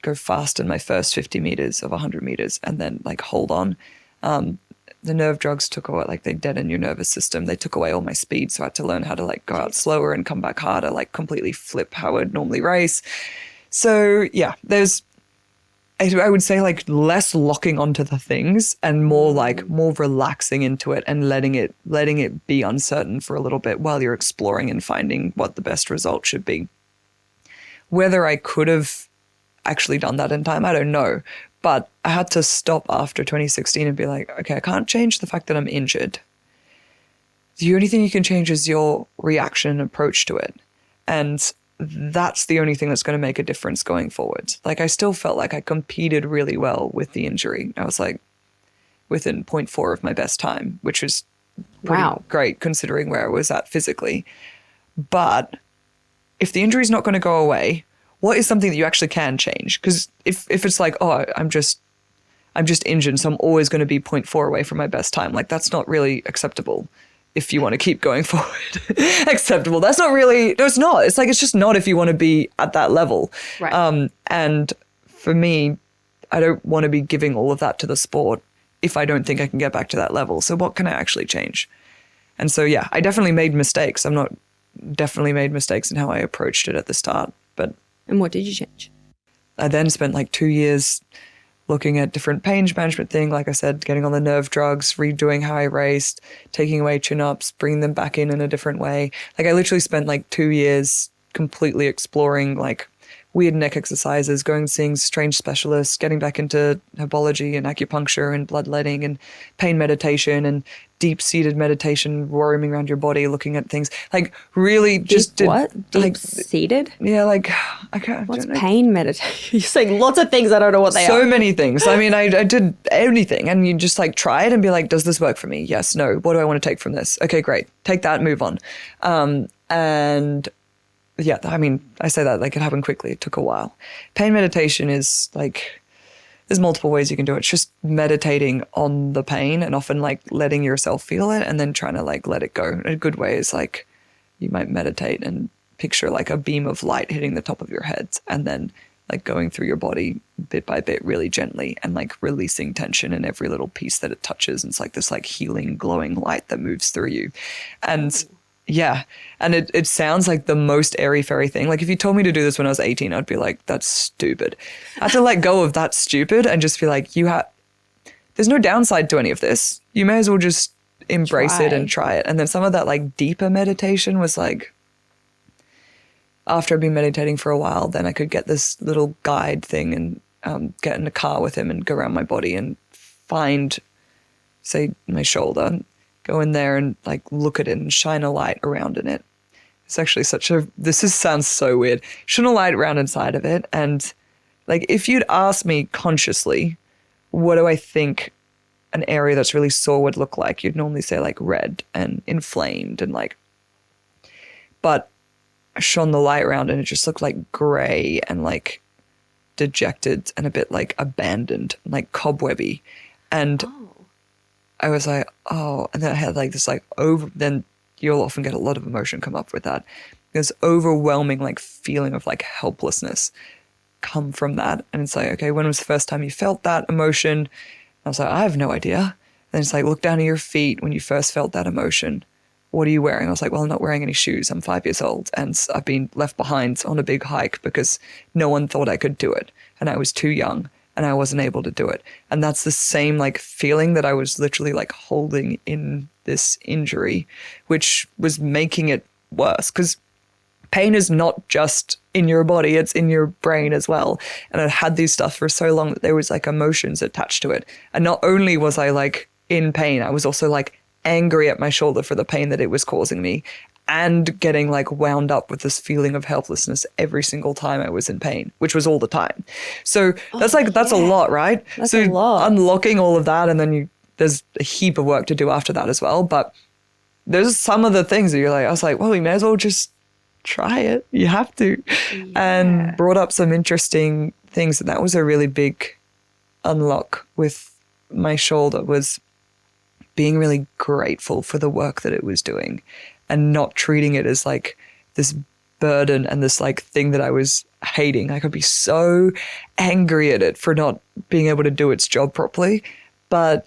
go fast in my first 50 meters of 100 meters and then like hold on. The nerve drugs took away, like they deaden your nervous system. They took away all my speed. So I had to learn how to like go out slower and come back harder, like completely flip how I'd normally race. So yeah, I would say like less locking onto the things and more relaxing into it and letting it be uncertain for a little bit while you're exploring and finding what the best result should be. Whether I could have actually done that in time, I don't know. But I had to stop after 2016 and be like, okay, I can't change the fact that I'm injured. The only thing you can change is your reaction and approach to it. And that's the only thing that's going to make a difference going forward. Like I still felt like I competed really well with the injury. I was like within 0.4 of my best time, which was pretty great considering where I was at physically. But if the injury is not going to go away, what is something that you actually can change? Because if it's like, oh, I'm just injured, so I'm always going to be 0.4 away from my best time. Like that's not really acceptable. If you want to keep going forward, acceptable. That's not really, no, it's not. It's like, it's just not if you want to be at that level. Right. And for me, I don't want to be giving all of that to the sport if I don't think I can get back to that level. So what can I actually change? And so, yeah, I definitely made mistakes. Definitely made mistakes in how I approached it at the start. And what did you change? I then spent like 2 years looking at different pain management thing, like I said, getting on the nerve drugs, redoing how I raced, taking away chin-ups, bringing them back in a different way. Like I literally spent like 2 years completely exploring like weird neck exercises, going seeing strange specialists, getting back into herbology and acupuncture and bloodletting and pain meditation and deep-seated meditation, roaming around your body, looking at things. Like really just deep-seated? Yeah, like I can't. What's pain meditation? You're saying lots of things. I don't know what they are. So many things. I mean, I did anything, and you just like try it and be like, does this work for me? Yes, no. What do I want to take from this? Okay, great. Take that, move on. And yeah, I mean, I say that like it happened quickly. It took a while. Pain meditation is like, there's multiple ways you can do it. It's just meditating on the pain and often like letting yourself feel it and then trying to like let it go. A good way is like you might meditate and picture like a beam of light hitting the top of your head and then like going through your body bit by bit really gently and like releasing tension in every little piece that it touches. And it's like this like healing, glowing light that moves through you. And yeah, and it sounds like the most airy-fairy thing. Like if you told me to do this when I was 18, I'd be like, that's stupid. I had to let go of that stupid and just be like, there's no downside to any of this. You may as well just embrace it and try it. And then some of that like deeper meditation was like, after I'd been meditating for a while, then I could get this little guide thing and get in a car with him and go around my body and find, say, my shoulder, go in there and like look at it and shine a light around in it. It's actually sounds so weird. Shine a light around inside of it. And like, if you'd asked me consciously, what do I think an area that's really sore would look like? You'd normally say like red and inflamed and like, but I shone the light around and it just looked like gray and like dejected and a bit like abandoned, like cobwebby. And I was like, oh, and then I had like this like then you'll often get a lot of emotion come up with that. This overwhelming like feeling of like helplessness come from that. And it's like, okay, when was the first time you felt that emotion? I was like, I have no idea. And then it's like, look down at your feet when you first felt that emotion. What are you wearing? I was like, well, I'm not wearing any shoes. I'm 5 years old and I've been left behind on a big hike because no one thought I could do it. And I was too young and I wasn't able to do it. And that's the same like feeling that I was literally like holding in this injury, which was making it worse because pain is not just in your body, it's in your brain as well. And I'd had these stuff for so long that there was like emotions attached to it. And not only was I like in pain, I was also like angry at my shoulder for the pain that it was causing me and getting like wound up with this feeling of helplessness every single time I was in pain, which was all the time. So that's a lot, right? That's a lot. Unlocking all of that, and then there's a heap of work to do after that as well. But there's some of the things that I was like, well, you may as well just try it. You have to. Yeah. And brought up some interesting things. And that was a really big unlock with my shoulder, was being really grateful for the work that it was doing and not treating it as like this burden and this like thing that I was hating. I could be so angry at it for not being able to do its job properly. But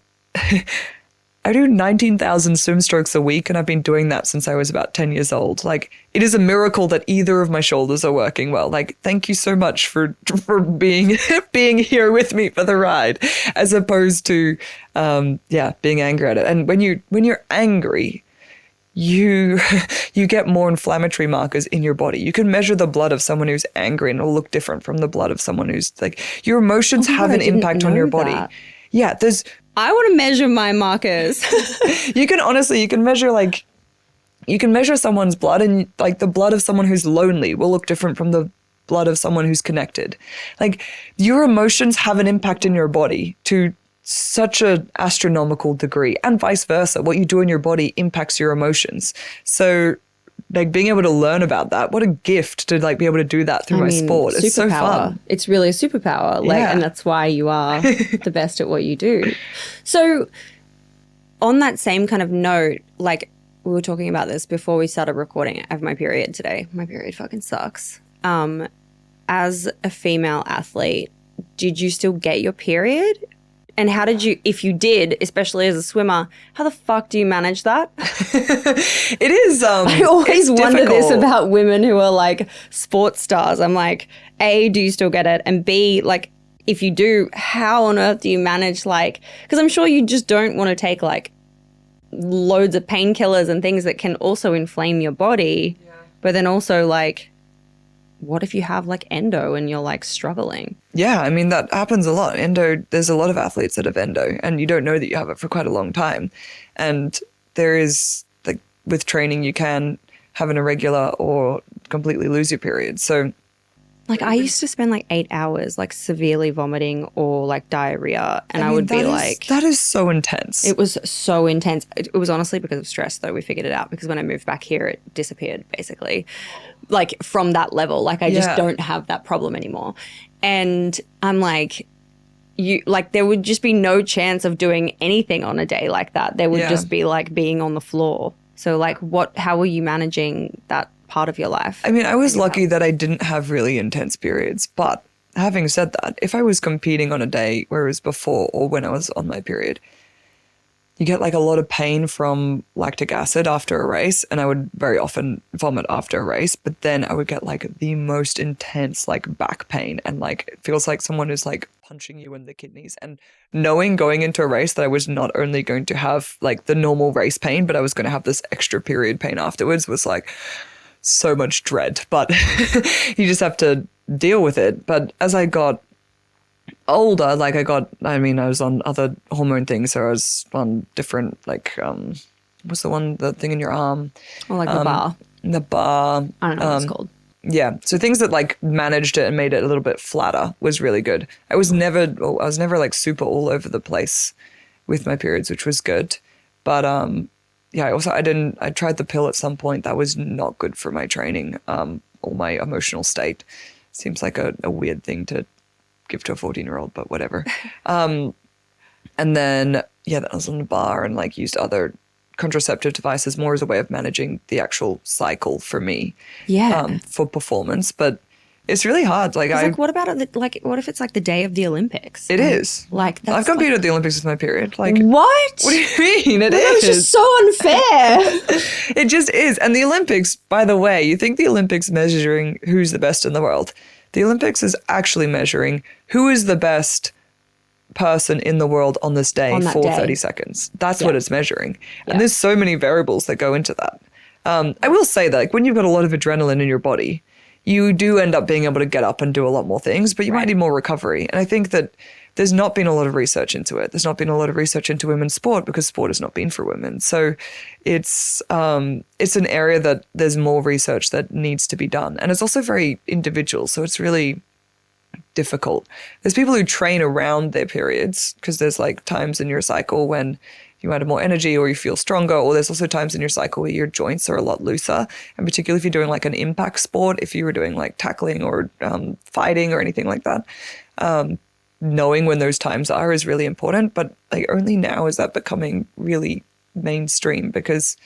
I do 19,000 swim strokes a week, and I've been doing that since I was about 10 years old. Like, it is a miracle that either of my shoulders are working well. Like, thank you so much for being being here with me for the ride, as opposed to being angry at it. And when you're angry, you get more inflammatory markers in your body. You can measure the blood of someone who's angry and it'll look different from the blood of someone who's like, your emotions have an impact on your body. That. Yeah, I want to measure my markers. You can measure someone's blood, and like the blood of someone who's lonely will look different from the blood of someone who's connected. Like, your emotions have an impact in your body to such an astronomical degree, and vice versa. What you do in your body impacts your emotions. So like, being able to learn about that, what a gift to like be able to do that through my sport. It's so fun. It's really a superpower. Like, and that's why you are the best at what you do. So on that same kind of note, like, we were talking about this before we started recording. I have my period today. My period fucking sucks. As a female athlete, did you still get your period? And how did you, if you did, especially as a swimmer, how the fuck do you manage that? It is, I always wonder difficult. this about women who are like sports stars. I'm like, A, do you still get it? And B, like, if you do, how on earth do you manage, like, because I'm sure you just don't want to take like loads of painkillers and things that can also inflame your body. Yeah. But then also like, what if you have like endo and you're like struggling? Yeah, I mean, that happens a lot. Endo, there's a lot of athletes that have endo and you don't know that you have it for quite a long time. And there is, like, with training, you can have an irregular or completely lose your period. So like, I used to spend like 8 hours like severely vomiting or like diarrhea, and I would be like, that is so intense. It was so intense. It was honestly because of stress, though. We figured it out because when I moved back here, it disappeared basically, like from that level. Like, I just don't have that problem anymore. And I'm like, there would just be no chance of doing anything on a day like that. There would just be like being on the floor. So like, how were you managing that part of your life? I mean, I was lucky that I didn't have really intense periods. But having said that, if I was competing on a day where it was before or when I was on my period, you get like a lot of pain from lactic acid after a race, and I would very often vomit after a race, but then I would get like the most intense like back pain, and like it feels like someone is like punching you in the kidneys. And knowing going into a race that I was not only going to have like the normal race pain, but I was going to have this extra period pain afterwards was like so much dread. But you just have to deal with it. But as I got older, like I was on other hormone things, so I was on different, like, what's the thing in your arm? Or like the bar. The bar. I don't know what it's called. Yeah, so things that like managed it and made it a little bit flatter was really good. I was never like super all over the place with my periods, which was good. But yeah, I tried the pill at some point. That was not good for my training or my emotional state. Seems like a weird thing to give to a 14-year-old, but whatever. And then, yeah, I was on the bar and like used other contraceptive devices more as a way of managing the actual cycle for me. Yeah. For performance. But it's really hard. Like, what about it? Like, what if it's like the day of the Olympics? It is. Like, that's I've competed at the Olympics with my period. Like, what? What do you mean? It is. That was just so unfair. It just is. And the Olympics, by the way, you think the Olympics measuring who's the best in the world. The Olympics is actually measuring who is the best person in the world on this day for 30 seconds. That's what it's measuring. And there's so many variables that go into that. I will say that like, when you've got a lot of adrenaline in your body, you do end up being able to get up and do a lot more things, but you might need more recovery. And I think that there's not been a lot of research into it. There's not been a lot of research into women's sport because sport has not been for women. So it's an area that there's more research that needs to be done. And it's also very individual. So it's really difficult. There's people who train around their periods because there's like times in your cycle when you might have more energy or you feel stronger, or there's also times in your cycle where your joints are a lot looser. And particularly if you're doing like an impact sport, if you were doing like tackling or fighting or anything like that, knowing when those times are is really important. But like only now is that becoming really mainstream because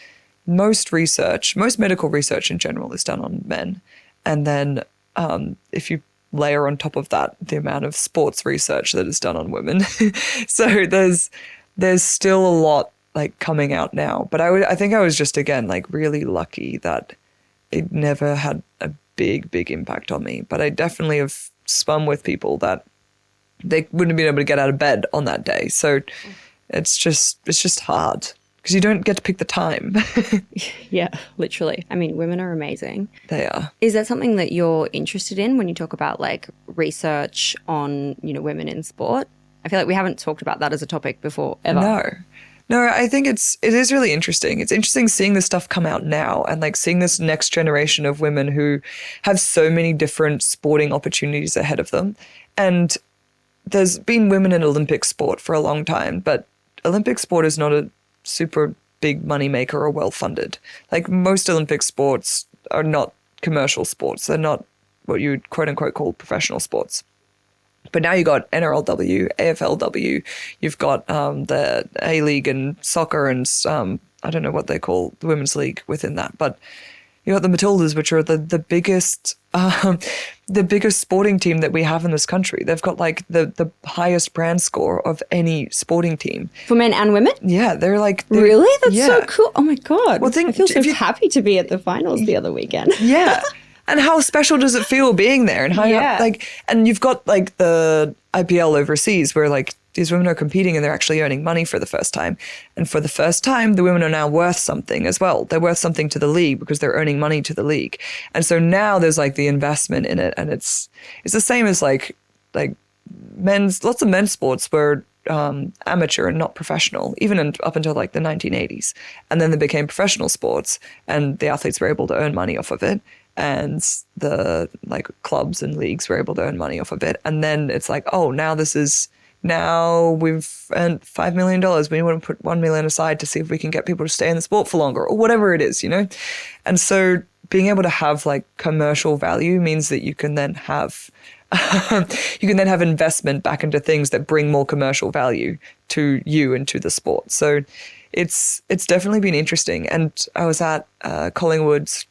most medical research in general is done on men. And then if you layer on top of that the amount of sports research that is done on women. So there's still a lot like coming out now. But I think I was just, again, like really lucky that it never had a big impact on me. But I definitely have spun with people that they wouldn't have been able to get out of bed on that day. So it's just hard because you don't get to pick the time. Yeah, literally. I mean, women are amazing. They are. Is that something that you're interested in when you talk about like research on, women in sport? I feel like we haven't talked about that as a topic before ever. No, I think it is really interesting. It's interesting seeing this stuff come out now and like seeing this next generation of women who have so many different sporting opportunities ahead of them. And there's been women in Olympic sport for a long time, but Olympic sport is not a super big moneymaker or well-funded. Like most Olympic sports are not commercial sports. They're not what you would quote unquote call professional sports. But now you got NRLW, AFLW, you've got the A-League and soccer and I don't know what they call the women's league within that. But you got the Matildas, which are the biggest sporting team that we have in this country. They've got like the highest brand score of any sporting team. For men and women? Yeah, really? That's so cool. Oh my God. Well, I feel so happy to be at the finals the other weekend. Yeah. And how special does it feel being there? And how and you've got like the IPL overseas where like these women are competing and they're actually earning money for the first time. And for the first time, the women are now worth something as well. They're worth something to the league because they're earning money to the league. And so now there's like the investment in it. And it's the same as like lots of men's sports were amateur and not professional, even up until like the 1980s. And then they became professional sports and the athletes were able to earn money off of it. And the like clubs and leagues were able to earn money off of it. And then it's like, oh, now we've earned $5 million. We want to put $1 million aside to see if we can get people to stay in the sport for longer or whatever it is, And so being able to have like commercial value means that you can then have investment back into things that bring more commercial value to you and to the sport. So it's definitely been interesting. And I was at Collingwood's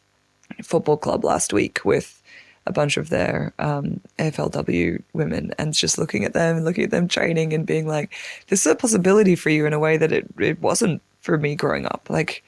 football club last week with a bunch of their AFLW women and just looking at them training and being like, this is a possibility for you in a way that it wasn't for me growing up. Like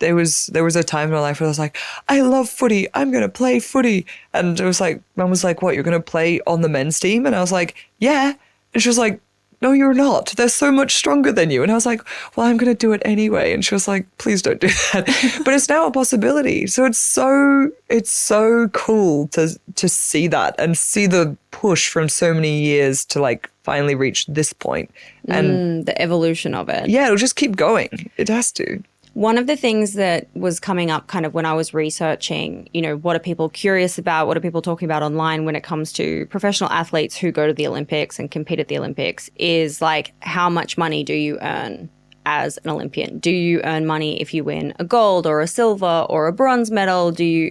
there was a time in my life where I was like, I love footy, I'm going to play footy. And it was like, Mum was like, what, you're going to play on the men's team? And I was like, yeah. And she was like, no, you're not. They're so much stronger than you. And I was like, well, I'm going to do it anyway. And she was like, please don't do that. But it's now a possibility. So it's so cool to see that and see the push from so many years to like finally reach this point. And the evolution of it. Yeah, it'll just keep going. It has to. One of the things that was coming up kind of when I was researching, you know, what are people curious about? What are people talking about online when it comes to professional athletes who go to the Olympics and compete at the Olympics is like, how much money do you earn as an Olympian? Do you earn money if you win a gold or a silver or a bronze medal? Do you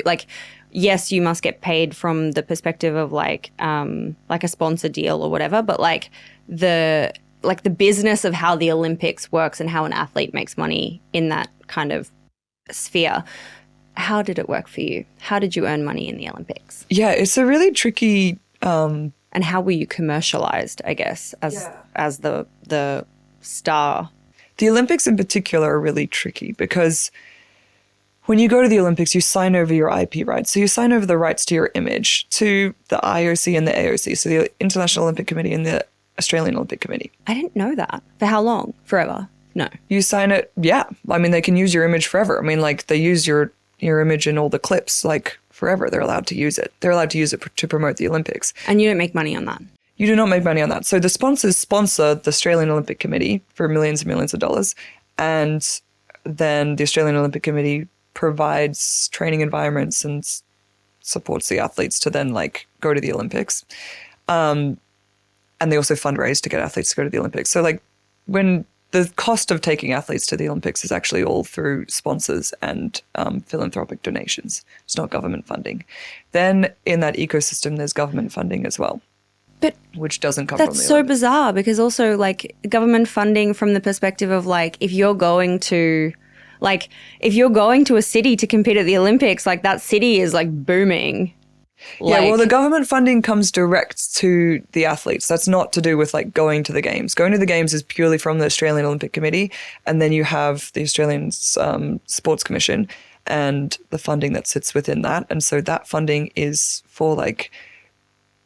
yes, you must get paid from the perspective of like a sponsor deal or whatever, but the business of how the Olympics works and how an athlete makes money in that kind of sphere. How did it work for you? How did you earn money in the Olympics? Yeah, it's a really tricky. And how were you commercialized, I guess, as the star? The Olympics in particular are really tricky because when you go to the Olympics, you sign over your IP rights. So you sign over the rights to your image to the IOC and the AOC, so the International Olympic Committee and the Australian Olympic Committee. I didn't know that. For how long? Forever? No. You sign it, yeah. I mean, they can use your image forever. I mean, like they use your image in all the clips, like forever. They're allowed to use it. They're allowed to use it to promote the Olympics. And you don't make money on that? You do not make money on that. So the sponsors sponsor the Australian Olympic Committee for millions and millions of dollars. And then the Australian Olympic Committee provides training environments and supports the athletes to then like go to the Olympics. And they also fundraise to get athletes to go to the Olympics. So like when the cost of taking athletes to the Olympics is actually all through sponsors and philanthropic donations. It's not government funding. Then in that ecosystem, there's government funding as well. But which doesn't come from the Olympics. That's so bizarre because also like government funding from the perspective of like if you're going to a city to compete at the Olympics, like that city is like booming. Yeah, well, the government funding comes direct to the athletes. That's not to do with like going to the games. Going to the games is purely from the Australian Olympic Committee. And then you have the Australian Sports Commission and the funding that sits within that. And so that funding is for like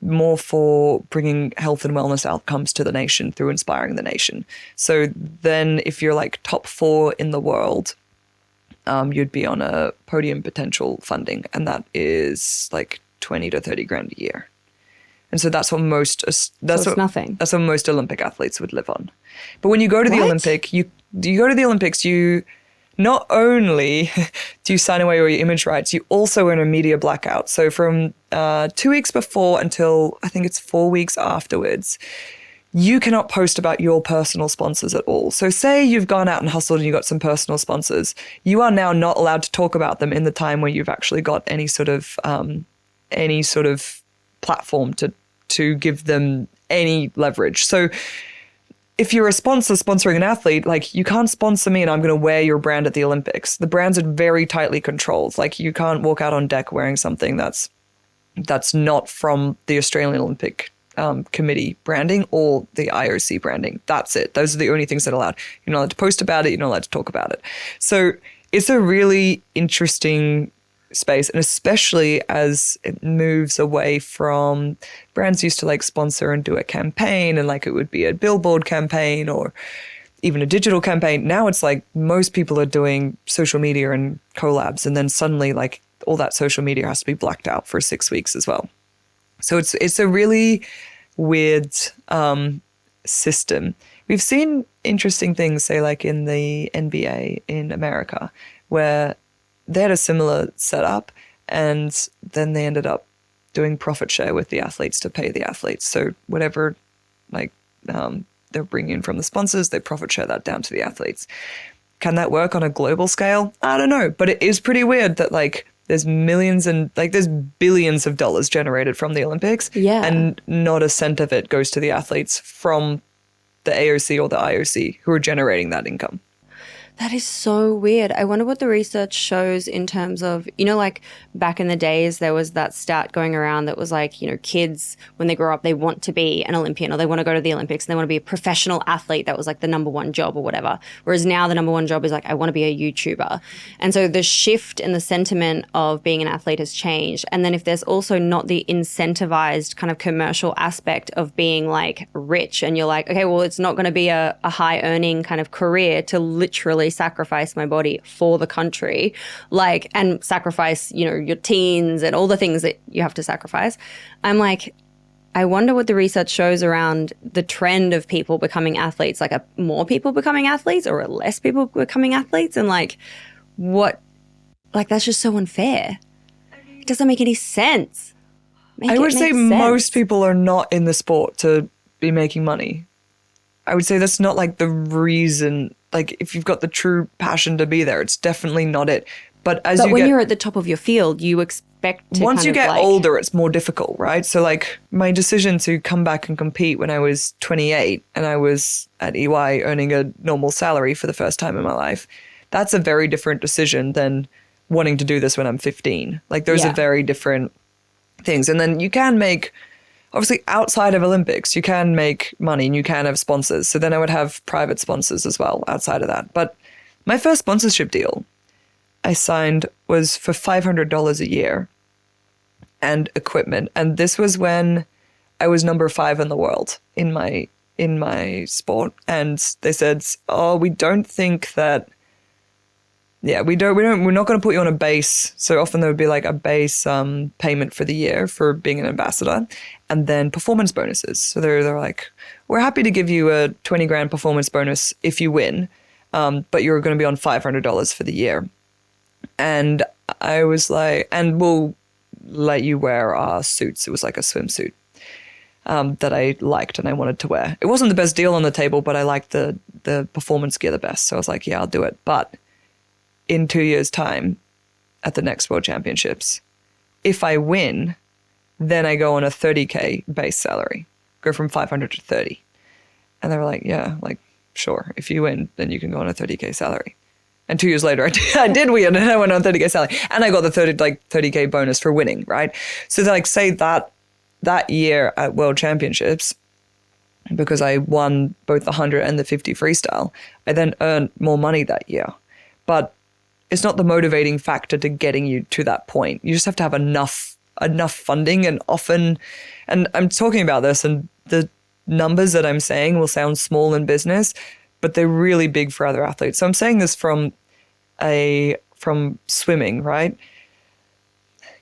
more for bringing health and wellness outcomes to the nation through inspiring the nation. So then if you're like top 4 in the world, you'd be on a podium potential funding. And that is like 20 to 30 grand a year. And so that's what most nothing. That's what most Olympic athletes would live on. But when you go to the Olympic, you go to the Olympics, you not only do you sign away all your image rights, you also earn a media blackout. So from 2 weeks before until I think it's 4 weeks afterwards, you cannot post about your personal sponsors at all. So say you've gone out and hustled and you got some personal sponsors, you are now not allowed to talk about them in the time where you've actually got any sort of platform to give them any leverage. So if you're a sponsor sponsoring an athlete, like you can't sponsor me and I'm going to wear your brand at the Olympics. The brands are very tightly controlled. Like you can't walk out on deck wearing something that's not from the Australian Olympic Committee branding or the IOC branding. That's it. Those are the only things that are allowed. You're not allowed to post about it. You're not allowed to talk about it. So it's a really interesting space, and especially as it moves away from brands used to like sponsor and do a campaign and like it would be a billboard campaign or even a digital campaign. Now it's like most people are doing social media and collabs, and then suddenly like all that social media has to be blacked out for 6 weeks as well. So it's a really weird system. We've seen interesting things, say like in the NBA in America, where they had a similar setup and then they ended up doing profit share with the athletes to pay the athletes. So whatever like they're bringing in from the sponsors, they profit share that down to the athletes. Can that work on a global scale? I don't know, but it is pretty weird that like there's millions and like there's billions of dollars generated from the Olympics, and not a cent of it goes to the athletes from the AOC or the IOC who are generating that income. That is so weird. I wonder what the research shows in terms of, like back in the days, there was that stat going around that was like, kids, when they grow up, they want to be an Olympian or they want to go to the Olympics and they want to be a professional athlete. That was like the number one job or whatever. Whereas now the number one job is like, I want to be a YouTuber. And so the shift in the sentiment of being an athlete has changed. And then if there's also not the incentivized kind of commercial aspect of being like rich and you're like, okay, well, it's not going to be a high earning kind of career to literally sacrifice my body for the country, like, and sacrifice, your teens and all the things that you have to sacrifice. I'm like, I wonder what the research shows around the trend of people becoming athletes, like more people becoming athletes or less people becoming athletes, and like that's just so unfair. It doesn't make any sense. I would say most people are not in the sport to be making money. I would say that's not like the reason. Like if you've got the true passion to be there, it's definitely not it. But when you're at the top of your field, you expect to once you get older, it's more difficult, right? So like my decision to come back and compete when I was 28 and I was at EY earning a normal salary for the first time in my life, that's a very different decision than wanting to do this when I'm 15. Like those are very different things. And then you can make, obviously outside of Olympics, you can make money and you can have sponsors. So then I would have private sponsors as well outside of that. But my first sponsorship deal I signed was for $500 a year and equipment. And this was when I was number 5 in the world in my sport. And they said, oh, we don't think that, we're not going to put you on a base. So often there would be like a base payment for the year for being an ambassador and then performance bonuses. So they're like, we're happy to give you a 20 grand performance bonus if you win, but you're going to be on $500 for the year. And I was like, and we'll let you wear our suits. It was like a swimsuit that I liked and I wanted to wear. It wasn't the best deal on the table, but I liked the performance gear the best. So I was like, yeah, I'll do it. But in 2 years' time at the next World Championships, if I win, then I go on a 30K base salary, go from 500 to 30. And they were like, yeah, like, sure. If you win, then you can go on a 30K salary. And 2 years later, I did win and I went on 30K salary. And I got the 30K bonus for winning, right? So like say that year at World Championships, because I won both the 100 and the 50 freestyle, I then earned more money that year. But it's not the motivating factor to getting you to that point. You just have to have enough funding and often, and I'm talking about this and the numbers that I'm saying will sound small in business, but they're really big for other athletes. So I'm saying this from swimming, right?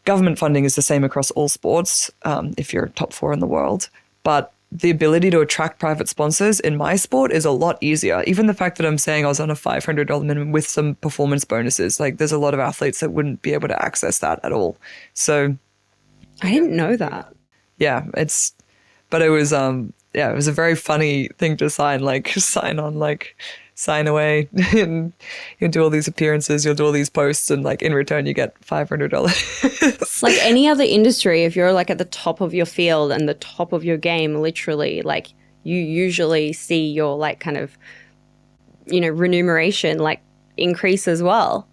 Government funding is the same across all sports if you're top 4 in the world. But the ability to attract private sponsors in my sport is a lot easier. Even the fact that I'm saying I was on a $500 minimum with some performance bonuses, like there's a lot of athletes that wouldn't be able to access that at all. So I didn't know that. Yeah, it was it was a very funny thing to sign on, sign away and you'll do all these appearances, you'll do all these posts and like in return you get $500. Like any other industry, if you're like at the top of your field and the top of your game, literally, like you usually see your like kind of, remuneration like increase as well.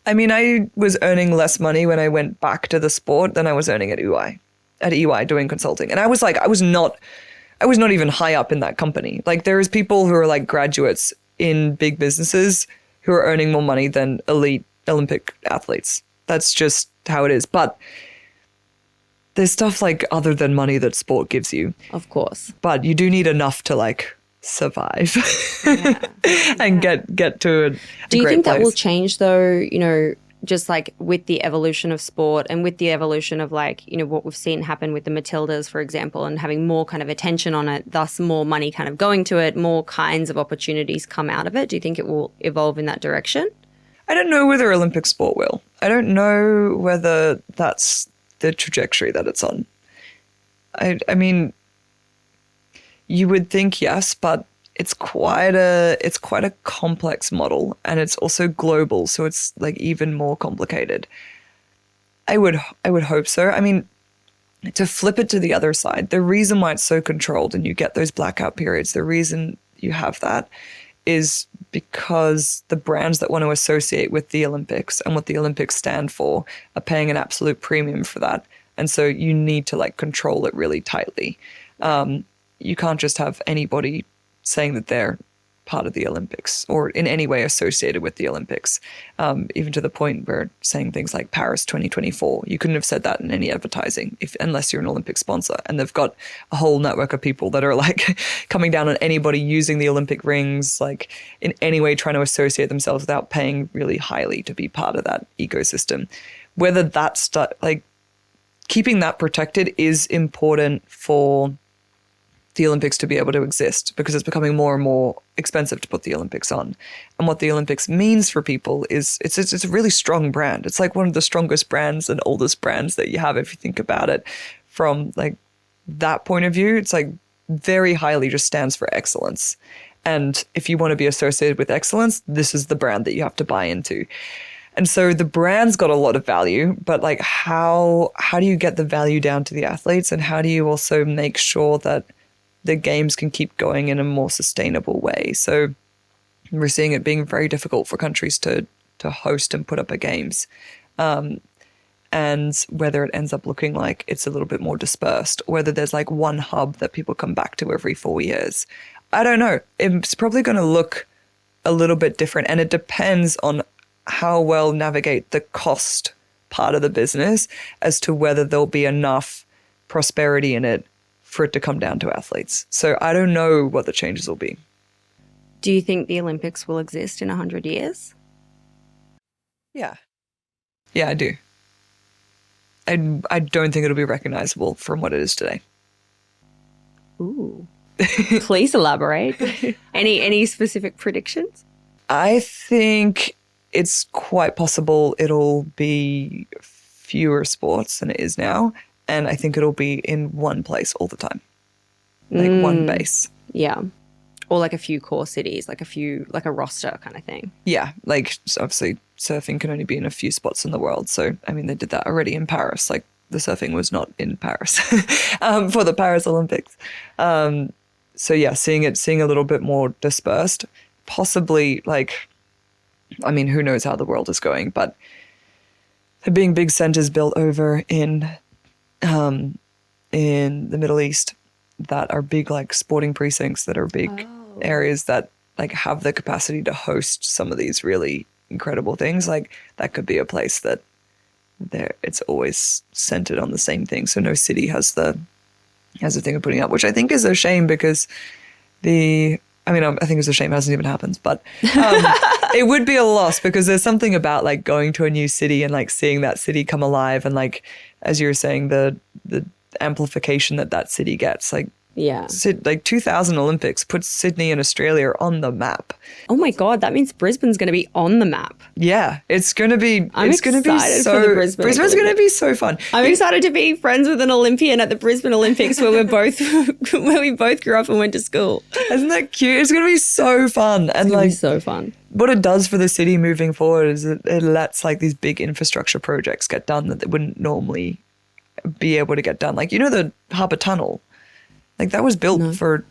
I mean, I was earning less money when I went back to the sport than I was earning at EY doing consulting. And I was not even high up in that company. Like there's people who are like graduates in big businesses who are earning more money than elite Olympic athletes. That's just how it is. But there's stuff like other than money that sport gives you. Of course. But you do need enough to like survive and get to a Do you great think place. that will change though, just like with the evolution of sport and with the evolution of like, what we've seen happen with the Matildas, for example, and having more kind of attention on it, thus more money kind of going to it, more kinds of opportunities come out of it? Do you think it will evolve in that direction? I don't know whether Olympic sport will. I don't know whether that's the trajectory that it's on. I mean, you would think yes, but it's quite a complex model and it's also global, so it's like even more complicated. I would hope so. I mean, to flip it to the other side, the reason why it's so controlled and you get those blackout periods, the reason you have that is because the brands that want to associate with the Olympics and what the Olympics stand for are paying an absolute premium for that. And so you need to like control it really tightly. You can't just have anybody saying that they're part of the Olympics or in any way associated with the Olympics, even to the point where saying things like Paris 2024, you couldn't have said that in any advertising unless you're an Olympic sponsor. And they've got a whole network of people that are like coming down on anybody using the Olympic rings, like in any way trying to associate themselves without paying really highly to be part of that ecosystem. Whether that's like keeping that protected is important for the Olympics to be able to exist, because it's becoming more and more expensive to put the Olympics on. And what the Olympics means for people is it's a really strong brand. It's like one of the strongest brands and oldest brands that you have, if you think about it from like that point of view. It's like very highly just stands for excellence. And if you want to be associated with excellence, this is the brand that you have to buy into. And so the brand's got a lot of value, but like how do you get the value down to the athletes, and how do you also make sure that the games can keep going in a more sustainable way? So we're seeing it being very difficult for countries to host and put up a games. And whether it ends up looking like it's a little bit more dispersed, or whether there's like one hub that people come back to every 4 years. I don't know. It's probably going to look a little bit different, and it depends on how well navigate the cost part of the business as to whether there'll be enough prosperity in it for it to come down to athletes. So I don't know what the changes will be. Do you think the Olympics will exist in 100 years? Yeah. Yeah, I do. I don't think it'll be recognizable from what it is today. Ooh. Please elaborate. Any specific predictions? I think it's quite possible it'll be fewer sports than it is now. And I think it'll be in one place all the time, like one base. Yeah. Or like a few core cities, like a roster kind of thing. Yeah. Like obviously surfing can only be in a few spots in the world. So, I mean, they did that already in Paris. Like the surfing was not in Paris for the Paris Olympics. So yeah, seeing a little bit more dispersed, possibly like, I mean, who knows how the world is going, but there being big centers built over in the Middle East that are big, like sporting precincts that are big areas that like have the capacity to host some of these really incredible things. Like that could be a place that it's always centered on the same thing. So no city has the thing of putting up, which I think is a shame, because I think it's a shame it hasn't even happened, but it would be a loss, because there's something about like going to a new city and like seeing that city come alive, and like, as you were saying, the amplification that city gets. Like, yeah, like 2000 Olympics puts Sydney and Australia on the map. Oh my God, that means Brisbane's going to be on the map. Yeah, it's going to be. I'm excited for the Brisbane. Brisbane's going to be so fun. I'm excited to be friends with an Olympian at the Brisbane Olympics, where we both grew up and went to school. Isn't that cute? It's going to be so fun, and like so fun. What it does for the city moving forward is it lets like these big infrastructure projects get done that they wouldn't normally be able to get done. Like, you know, the Harbour Tunnel. Like that was built for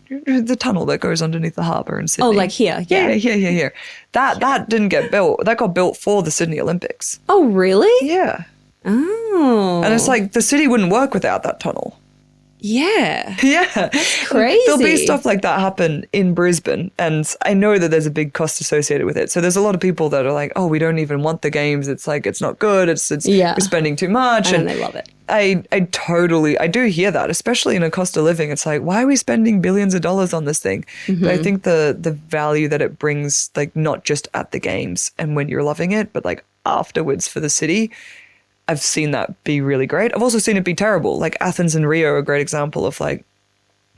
the tunnel that goes underneath the harbour in Sydney. Oh, like here. Yeah. Here. That didn't get built. That got built for the Sydney Olympics. Oh, really? Yeah. Oh. And it's like the city wouldn't work without that tunnel. Yeah. Yeah. That's crazy. There'll be stuff like that happen in Brisbane, and I know that there's a big cost associated with it. So there's a lot of people that are like, oh, we don't even want the games. It's like, it's not good. It's we're spending too much. And they love it. I do hear that, especially in a cost of living. It's like, why are we spending billions of dollars on this thing? Mm-hmm. But I think the value that it brings, like not just at the games and when you're loving it, but like afterwards for the city, I've seen that be really great. I've also seen it be terrible. Like Athens and Rio are a great example of like,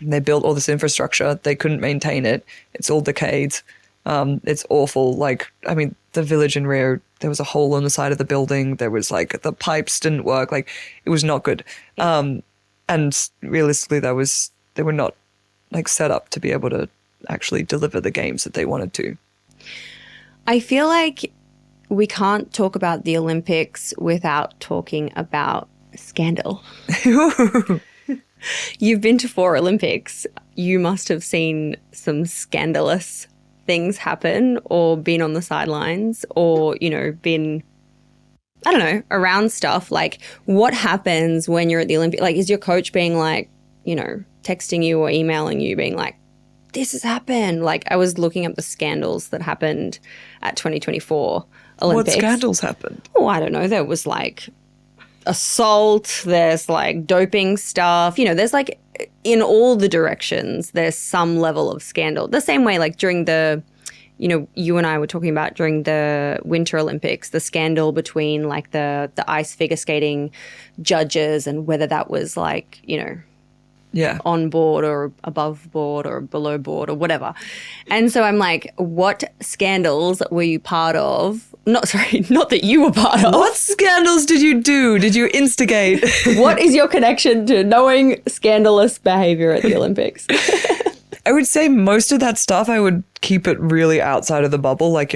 they built all this infrastructure. They couldn't maintain it. It's all decayed. It's awful. Like, I mean, the village in Rio, there was a hole in the side of the building. There was like, the pipes didn't work. Like it was not good. And realistically, they were not like set up to be able to actually deliver the games that they wanted to. I feel like we can't talk about the Olympics without talking about scandal. You've been to 4 Olympics. You must have seen some scandalous things happen or been on the sidelines or, you know, been, I don't know, around stuff. Like, what happens when you're at the Olympics? Like, is your coach being like, you know, texting you or emailing you being like, this has happened? Like, I was looking up the scandals that happened at 2024 Olympics. What scandals happened? Oh, I don't know. There was like assault, there's like doping stuff. You know, there's like in all the directions, there's some level of scandal. The same way, like during the, you know, you and I were talking about during the Winter Olympics, the scandal between like the ice figure skating judges and whether that was like, you know, on board or above board or below board or whatever. And so I'm like, what scandals were you part of? Not that you were part of. What scandals did you do? Did you instigate? What is your connection to knowing scandalous behavior at the Olympics? I would say most of that stuff, I would keep it really outside of the bubble. Like,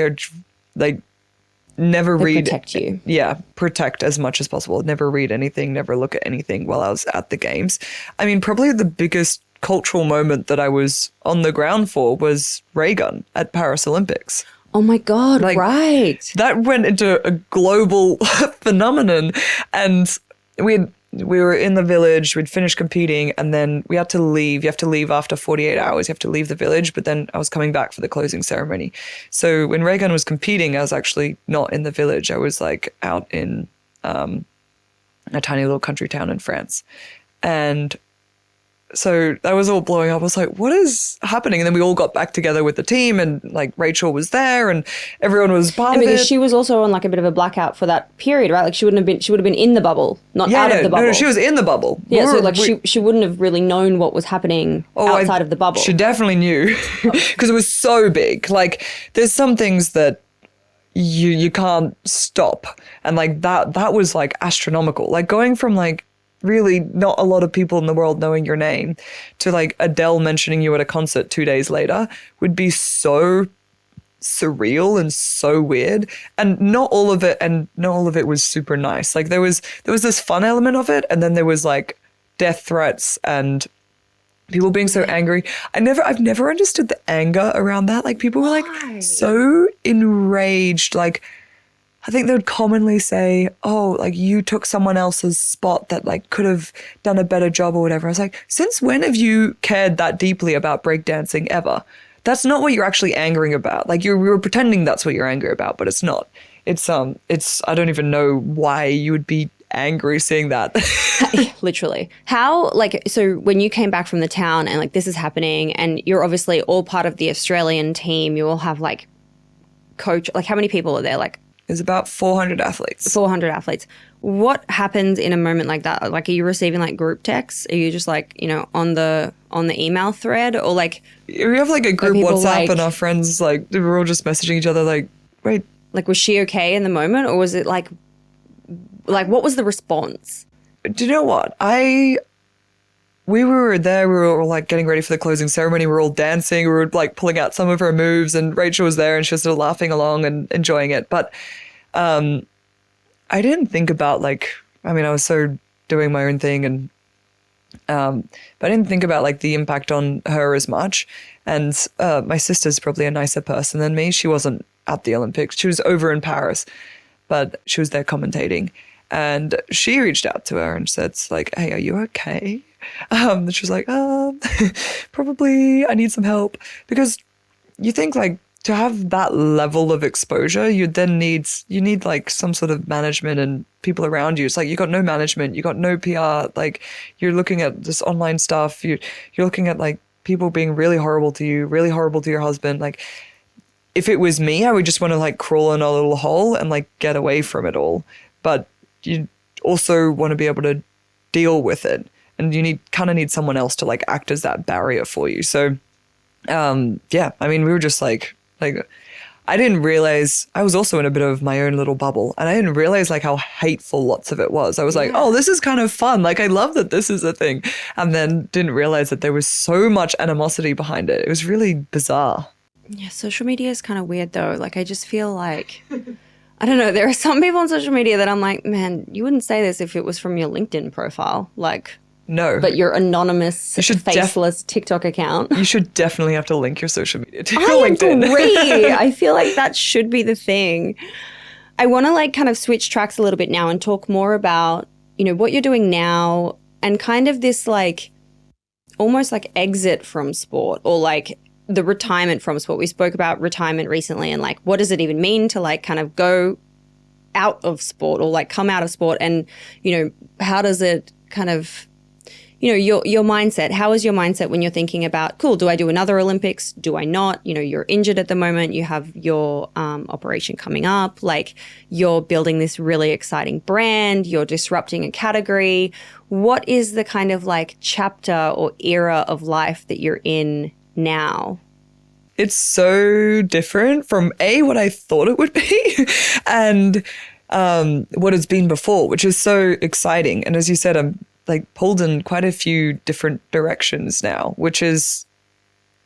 never read. Protect you. Yeah, protect as much as possible. Never read anything, never look at anything while I was at the games. I mean, probably the biggest cultural moment that I was on the ground for was Raygun at Paris Olympics. Oh my God, like, right. That went into a global phenomenon. And we were in the village, we'd finished competing, and then we had to leave. You have to leave after 48 hours. You have to leave the village, but then I was coming back for the closing ceremony. So when Raygun was competing, I was actually not in the village. I was like out in a tiny little country town in France. And so that was all blowing up. I was like, what is happening? And then we all got back together with the team, and like Rachel was there and everyone was part of it. Because she was also on like a bit of a blackout for that period, right? Like she would have been in the bubble, not out of the bubble. No, she was in the bubble. Yeah, so like she wouldn't have really known what was happening outside of the bubble. She definitely knew because it was so big. Like there's some things that you can't stop. And like that was like astronomical. Like going from like really not a lot of people in the world knowing your name to like Adele mentioning you at a concert 2 days later would be so surreal and so weird. And not all of it was super nice. Like there was this fun element of it, and then there was like death threats and people being so angry. I've never understood the anger around that. Like people were like so enraged. Like I think they would commonly say, oh, like you took someone else's spot that like could have done a better job or whatever. I was like, since when have you cared that deeply about breakdancing ever? That's not what you're actually angering about. Like you're pretending that's what you're angry about, but it's not. It's I don't even know why you would be angry seeing that. Literally. How, like, so when you came back from the town and like this is happening and you're obviously all part of the Australian team, you all have like coach, like how many people are there? Like there's about 400 athletes. 400 athletes. What happens in a moment like that? Like, are you receiving like group texts? Are you just like, you know, on the email thread, or like? We have like a group WhatsApp like, and our friends like we're all just messaging each other like, wait. Like, was she okay in the moment, or was it like what was the response? Do you know what? We were there, we were all like getting ready for the closing ceremony. We were all dancing. We were like pulling out some of her moves, and Rachel was there and she was sort of laughing along and enjoying it. But I didn't think about like, I mean, I was so doing my own thing, and but I didn't think about like the impact on her as much. And my sister's probably a nicer person than me. She wasn't at the Olympics. She was over in Paris, but she was there commentating. And she reached out to her and said like, hey, are you okay? She was like, probably I need some help. Because you think like to have that level of exposure, you need like some sort of management and people around you. It's like you got no management, you got no PR. Like you're looking at this online stuff. You're looking at like people being really horrible to you, really horrible to your husband. Like if it was me, I would just want to like crawl in a little hole and like get away from it all. But you also want to be able to deal with it. And you kind of need someone else to like act as that barrier for you. So, yeah, I mean, we were just like, I didn't realize I was also in a bit of my own little bubble, and I didn't realize like how hateful lots of it was. I was like, oh, this is kind of fun. Like, I love that this is a thing. And then didn't realize that there was so much animosity behind it. It was really bizarre. Yeah. Social media is kind of weird though. Like, I just feel like, I don't know. There are some people on social media that I'm like, man, you wouldn't say this if it was from your LinkedIn profile. Like, No. But your anonymous, faceless TikTok account. You should definitely have to link your social media to your I LinkedIn. agree. I feel like that should be the thing. I want to like kind of switch tracks a little bit now and talk more about, you know, what you're doing now and kind of this like almost like exit from sport or like the retirement from sport. We spoke about retirement recently and like what does it even mean to like kind of go out of sport or like come out of sport and, you know, how does it kind of, you know, your mindset, how is your mindset when you're thinking about, cool, do I do another Olympics? Do I not? You know, you're injured at the moment. You have your operation coming up. Like you're building this really exciting brand. You're disrupting a category. What is the kind of like chapter or era of life that you're in now? It's so different from what I thought it would be and what it's been before, which is so exciting. And as you said, I'm like pulled in quite a few different directions now, which is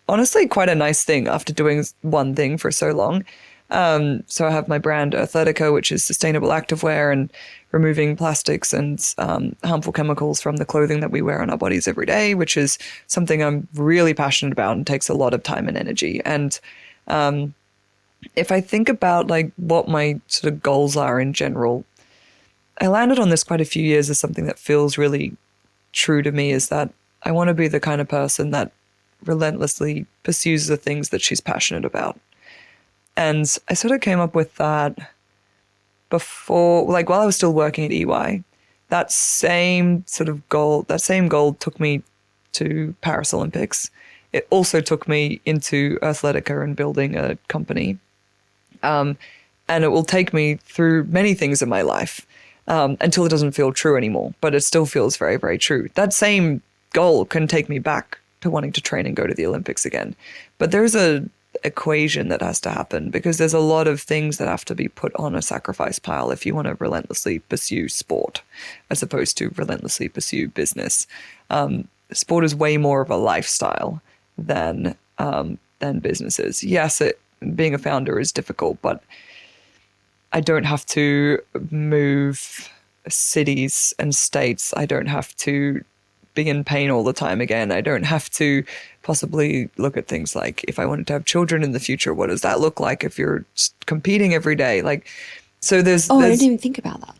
honestly quite a nice thing after doing one thing for so long. So I have my brand Earthletica, which is sustainable activewear and removing plastics and harmful chemicals from the clothing that we wear on our bodies every day, which is something I'm really passionate about and takes a lot of time and energy. And if I think about like what my sort of goals are in general, I landed on this quite a few years as something that feels really true to me, is that I want to be the kind of person that relentlessly pursues the things that she's passionate about. And I sort of came up with that before, like while I was still working at EY, that same goal took me to Paris Olympics. It also took me into Earthletica and building a company. And it will take me through many things in my life until it doesn't feel true anymore, but it still feels very, very true. That same goal can take me back to wanting to train and go to the Olympics again. But there's a equation that has to happen because there's a lot of things that have to be put on a sacrifice pile if you want to relentlessly pursue sport as opposed to relentlessly pursue business. Sport is way more of a lifestyle than businesses. Yes, being a founder is difficult, but I don't have to move cities and states. I don't have to be in pain all the time again. I don't have to possibly look at things like if I wanted to have children in the future, what does that look like if you're competing every day? Like, so there's... I didn't even think about that.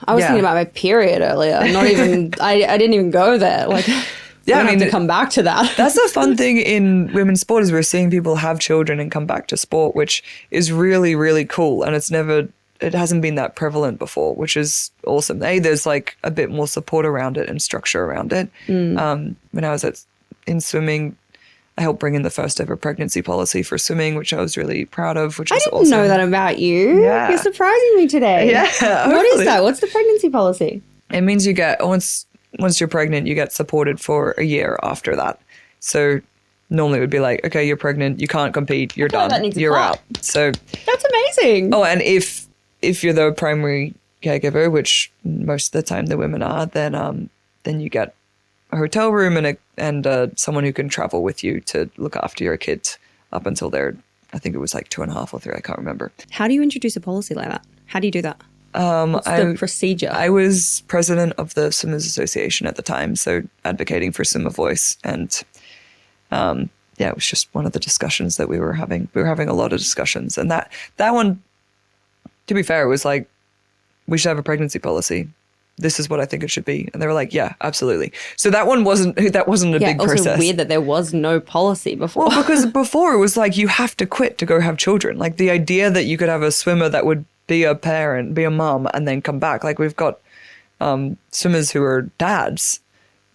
I was thinking about my period earlier. Not even, I didn't even go there. Like, I have to come back to that. That's a fun thing in women's sport is we're seeing people have children and come back to sport, which is really, really cool. And it hasn't been that prevalent before, which is awesome. There's like a bit more support around it and structure around it. When I was in swimming, I helped bring in the first ever pregnancy policy for swimming, which I was really proud of, which was awesome. I didn't know that about you. Yeah. You're surprising me today. Yeah. What is that? What's the pregnancy policy? It means you get, once you're pregnant, you get supported for a year after that. So normally it would be like, okay, you're pregnant, you can't compete, you're done, you're out. So that's amazing. Oh, and if you're the primary caregiver, which most of the time the women are, then you get a hotel room and someone who can travel with you to look after your kids up until they're, I think it was like 2.5 or 3, I can't remember. How do you introduce a policy like that? How do you do that? What's the procedure? I was president of the Swimmers Association at the time, so advocating for swimmer voice. And it was just one of the discussions that we were having. We were having a lot of discussions. And that one, to be fair, it was like, we should have a pregnancy policy. This is what I think it should be. And they were like, yeah, absolutely. So that wasn't a big process. Also weird that there was no policy before. Well, because before it was like, you have to quit to go have children. Like the idea that you could have a swimmer that would be a parent, be a mom, and then come back. Like we've got swimmers who are dads,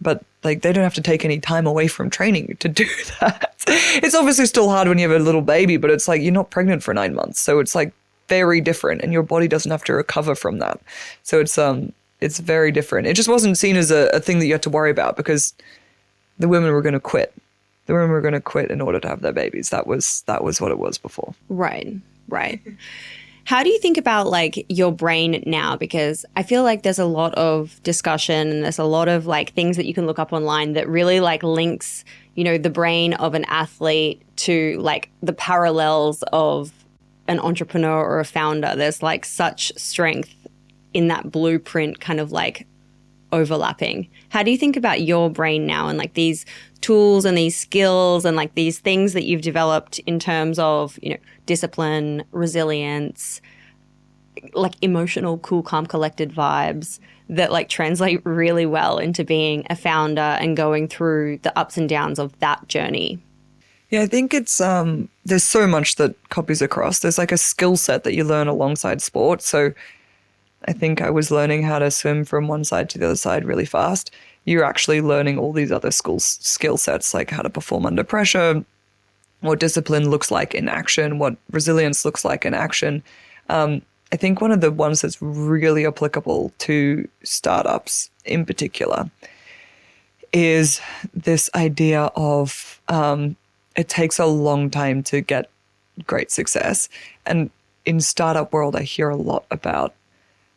but like they don't have to take any time away from training to do that. It's obviously still hard when you have a little baby, but it's like you're not pregnant for 9 months. So it's like very different and your body doesn't have to recover from that. So it's very different. It just wasn't seen as a thing that you had to worry about because the women were going to quit. The women were going to quit in order to have their babies. That was what it was before. Right. How do you think about like your brain now? Because I feel like there's a lot of discussion and there's a lot of like things that you can look up online that really like links, the brain of an athlete to like the parallels of an entrepreneur or a founder. There's like such strength in that blueprint kind of like overlapping. How do you think about your brain now and like these tools and these skills and like these things that you've developed in terms of, you know, discipline, resilience, like emotional, cool, calm, collected vibes that like translate really well into being a founder and going through the ups and downs of that journey? Yeah, I think it's there's so much that copies across. There's like a skill set that you learn alongside sport. So I think I was learning how to swim from one side to the other side really fast. You're actually learning all these other skill sets, like how to perform under pressure, what discipline looks like in action, what resilience looks like in action. I think one of the ones that's really applicable to startups in particular is this idea of it takes a long time to get great success. And in startup world, I hear a lot about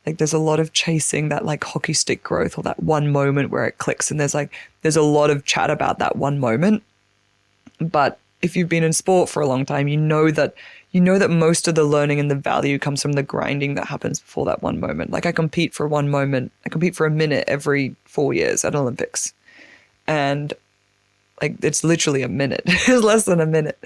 like there's a lot of chasing that like hockey stick growth or that one moment where it clicks. And there's a lot of chat about that one moment. But if you've been in sport for a long time, you know that most of the learning and the value comes from the grinding that happens before that one moment. Like I compete for one moment. I compete for a minute every 4 years at Olympics. And like it's literally a minute. It's less than a minute.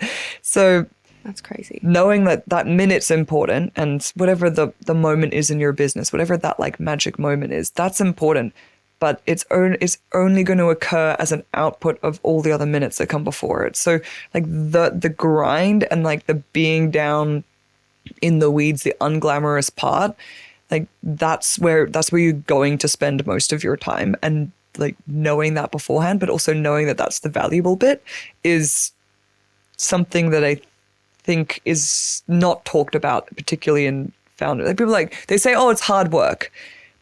So that's crazy. Knowing that minute's important, and whatever the moment is in your business, whatever that like magic moment is, that's important. But it's only going to occur as an output of all the other minutes that come before it. So like the grind and like the being down in the weeds, the unglamorous part, like that's where you're going to spend most of your time. And like knowing that beforehand, but also knowing that that's the valuable bit is something that I think is not talked about, particularly in founder. Like people they say, oh, it's hard work,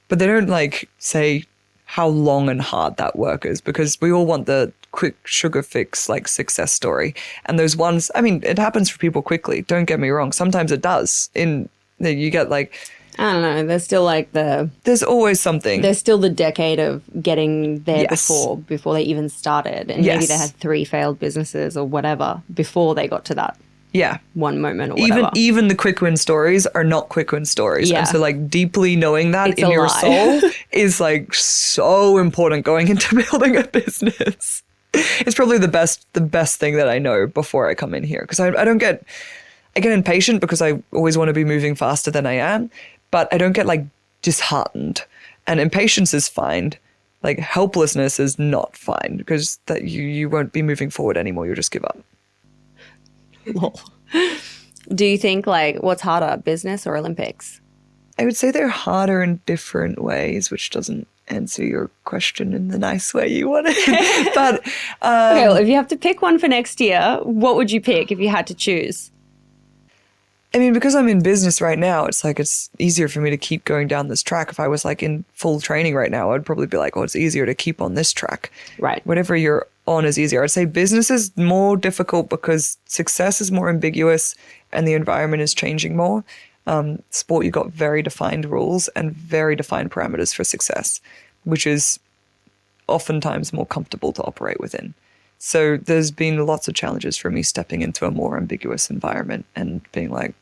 but they don't like say how long and hard that work is, because we all want the quick sugar fix like success story. And those ones, I mean, it happens for people quickly. Don't get me wrong. Sometimes it does. You get like, I don't know. There's still like there's always something. There's still the decade of getting there Yes. before they even started. And maybe they had 3 failed businesses or whatever before they got to that. Yeah. One moment or whatever. Even the quick win stories are not quick win stories. Yeah. And so like deeply knowing that It's in a your lie. soul is like so important going into building a business. It's probably the best thing that I know before I come in here. Because I get impatient because I always want to be moving faster than I am, but I don't get like disheartened. And impatience is fine. Like helplessness is not fine, because that you won't be moving forward anymore. You'll just give up. Lol. Do you think like what's harder, business or Olympics? I would say they're harder in different ways, which doesn't answer your question in the nice way you want it. But okay, well, if you have to pick one for next year, what would you pick if you had to choose? I mean, because I'm in business right now, it's like it's easier for me to keep going down this track. If I was like in full training right now, I'd probably be like, oh, it's easier to keep on this track. Right. Whatever you're on is easier. I'd say business is more difficult because success is more ambiguous and the environment is changing more. Sport, you got very defined rules and very defined parameters for success, which is oftentimes more comfortable to operate within. So there's been lots of challenges for me stepping into a more ambiguous environment and being like,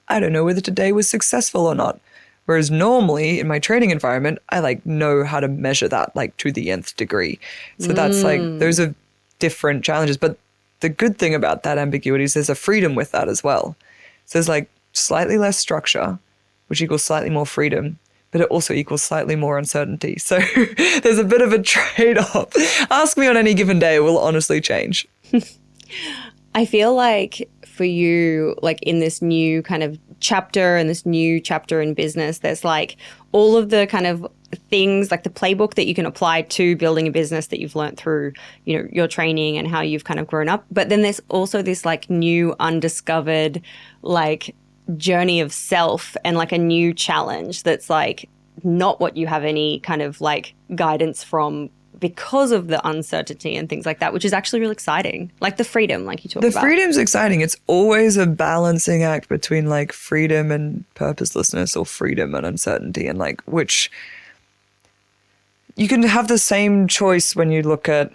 I don't know whether today was successful or not. Whereas normally in my training environment, I like know how to measure that like to the nth degree. So that's like, those are different challenges. But the good thing about that ambiguity is there's a freedom with that as well. So there's like slightly less structure, which equals slightly more freedom, but it also equals slightly more uncertainty. So there's a bit of a trade-off. Ask me on any given day, it will honestly change. I feel like for you, like in this new kind of chapter and this new chapter in business, there's like all of the kind of things, like the playbook that you can apply to building a business that you've learned through, you know, your training and how you've kind of grown up. But then there's also this like new undiscovered like journey of self and like a new challenge that's like not what you have any kind of like guidance from because of the uncertainty and things like that, which is actually really exciting. Like the freedom, like you talked about. The freedom's exciting. It's always a balancing act between like freedom and purposelessness, or freedom and uncertainty, and like which you can have the same choice when you look at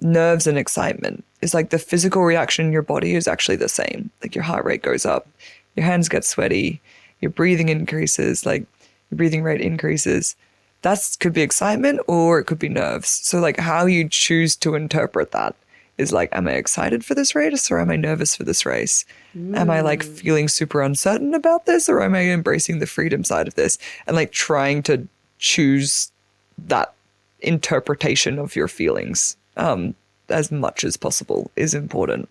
nerves and excitement. It's like the physical reaction in your body is actually the same. Like your heart rate goes up, your hands get sweaty, your breathing increases, like your breathing rate increases. that could be excitement or it could be nerves. So like how you choose to interpret that is like, am I excited for this race or am I nervous for this race? Am I like feeling super uncertain about this or am I embracing the freedom side of this? And like trying to choose that interpretation of your feelings as much as possible is important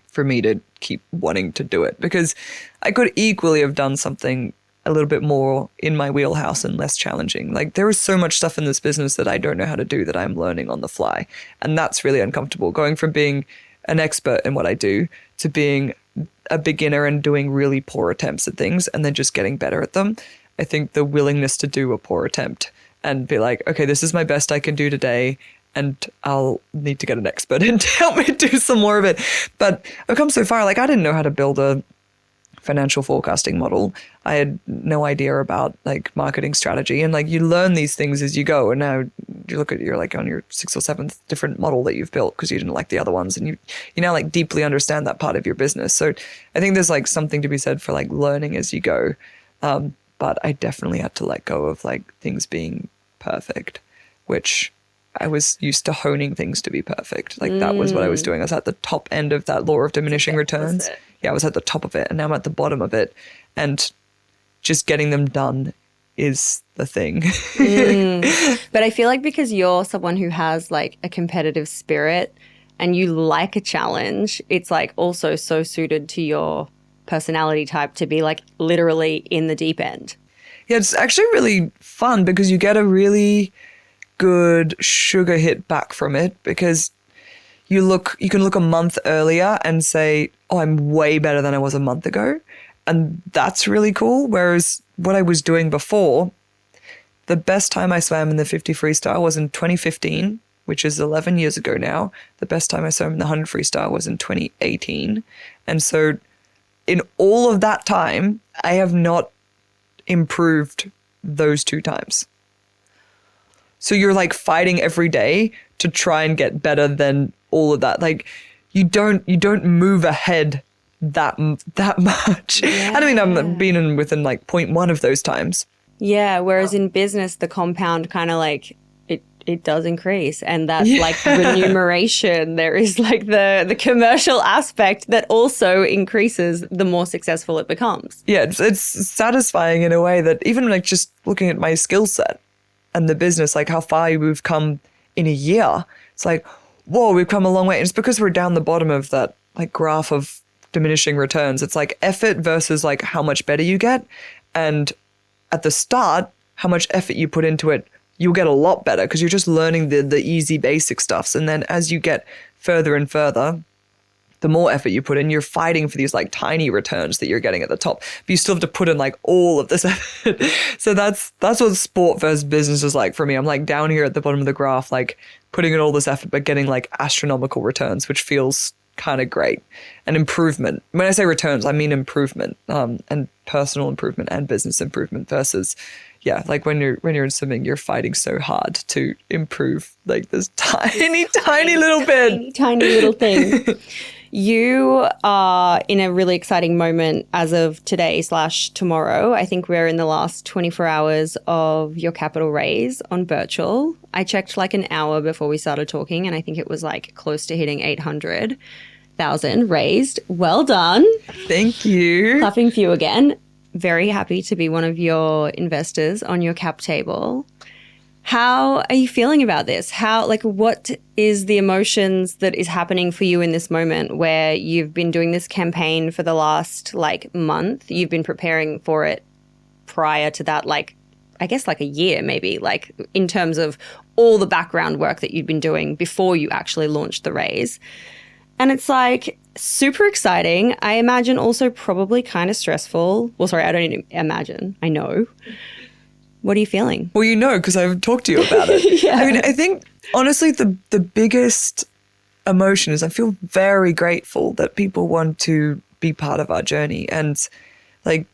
for me to keep wanting to do it, because I could equally have done something a little bit more in my wheelhouse and less challenging. Like there is so much stuff in this business that I don't know how to do that I'm learning on the fly. And that's really uncomfortable, going from being an expert in what I do to being a beginner and doing really poor attempts at things and then just getting better at them. I think the willingness to do a poor attempt and be like, okay, this is my best I can do today, and I'll need to get an expert in to help me do some more of it. But I've come so far, like I didn't know how to build a financial forecasting model. I had no idea about like marketing strategy, and like you learn these things as you go. And now you look at, you're like on your 6th or 7th different model that you've built because you didn't like the other ones, and you now like deeply understand that part of your business. So I think there's like something to be said for like learning as you go. But I definitely had to let go of like things being perfect, which I was used to honing things to be perfect. Like that was what I was doing. I was at the top end of that law of diminishing returns. Yeah, I was at the top of it and now I'm at the bottom of it. And just getting them done is the thing. But I feel like because you're someone who has like a competitive spirit and you like a challenge, it's like also so suited to your personality type to be like literally in the deep end. Yeah, it's actually really fun because you get a really good sugar hit back from it, because you can look a month earlier and say, oh, I'm way better than I was a month ago. And that's really cool. Whereas what I was doing before, the best time I swam in the 50 freestyle was in 2015, which is 11 years ago now. The best time I swam in the 100 freestyle was in 2018. And so in all of that time, I have not improved those 2 times. So you're like fighting every day to try and get better than all of that. Like you don't move ahead that much. Yeah. And I mean, I've been in within like 0.1 of those times. Yeah. Whereas in business, the compound kind of like it does increase, and that's like remuneration. There is like the commercial aspect that also increases the more successful it becomes. Yeah, it's satisfying in a way that even like just looking at my skill set and the business, like how far we've come in a year, it's like, whoa, we've come a long way. And it's because we're down the bottom of that like graph of diminishing returns. It's like effort versus like how much better you get. And at the start, how much effort you put into it, you'll get a lot better because you're just learning the easy basic stuffs. And then as you get further and further, the more effort you put in, you're fighting for these like tiny returns that you're getting at the top. But you still have to put in like all of this effort. So that's what sport versus business is like for me. I'm like down here at the bottom of the graph, like putting in all this effort, but getting like astronomical returns, which feels kind of great. And improvement. When I say returns, I mean improvement, and personal improvement and business improvement versus, yeah, like when you're in swimming, you're fighting so hard to improve like this tiny little bit. Tiny little thing. You are in a really exciting moment as of today / tomorrow. I think we're in the last 24 hours of your capital raise on virtual. I checked like an hour before we started talking, and I think it was like close to hitting 800,000 raised. Well done. Thank you. Clapping for you again. Very happy to be one of your investors on your cap table. How are you feeling about this? What is the emotions that is happening for you in this moment where you've been doing this campaign for the last month? You've been preparing for it prior to that, I guess a year maybe, in terms of all the background work that you'd been doing before you actually launched the raise. And it's super exciting. I imagine also probably kind of stressful. Well, sorry, I don't even imagine. I know. What are you feeling? Well, because I've talked to you about it. Yeah. I mean, I think, honestly, the biggest emotion is I feel very grateful that people want to be part of our journey, and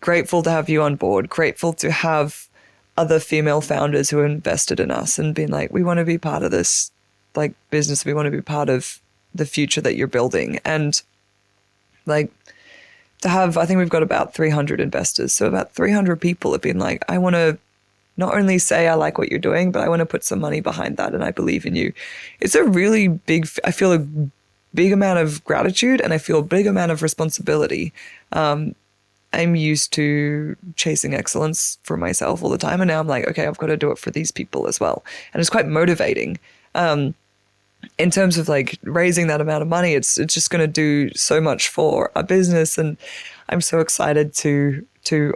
grateful to have you on board, grateful to have other female founders who invested in us and been we want to be part of this business. We want to be part of the future that you're building. And to have, I think we've got about 300 investors. So about 300 people have been I want to not only say I like what you're doing, but I want to put some money behind that and I believe in you. It's a really big, I feel a big amount of gratitude and I feel a big amount of responsibility. I'm used to chasing excellence for myself all the time. And now I'm like, okay, I've got to do it for these people as well. And it's quite motivating. In terms of like raising that amount of money, it's just going to do so much for our business. And I'm so excited to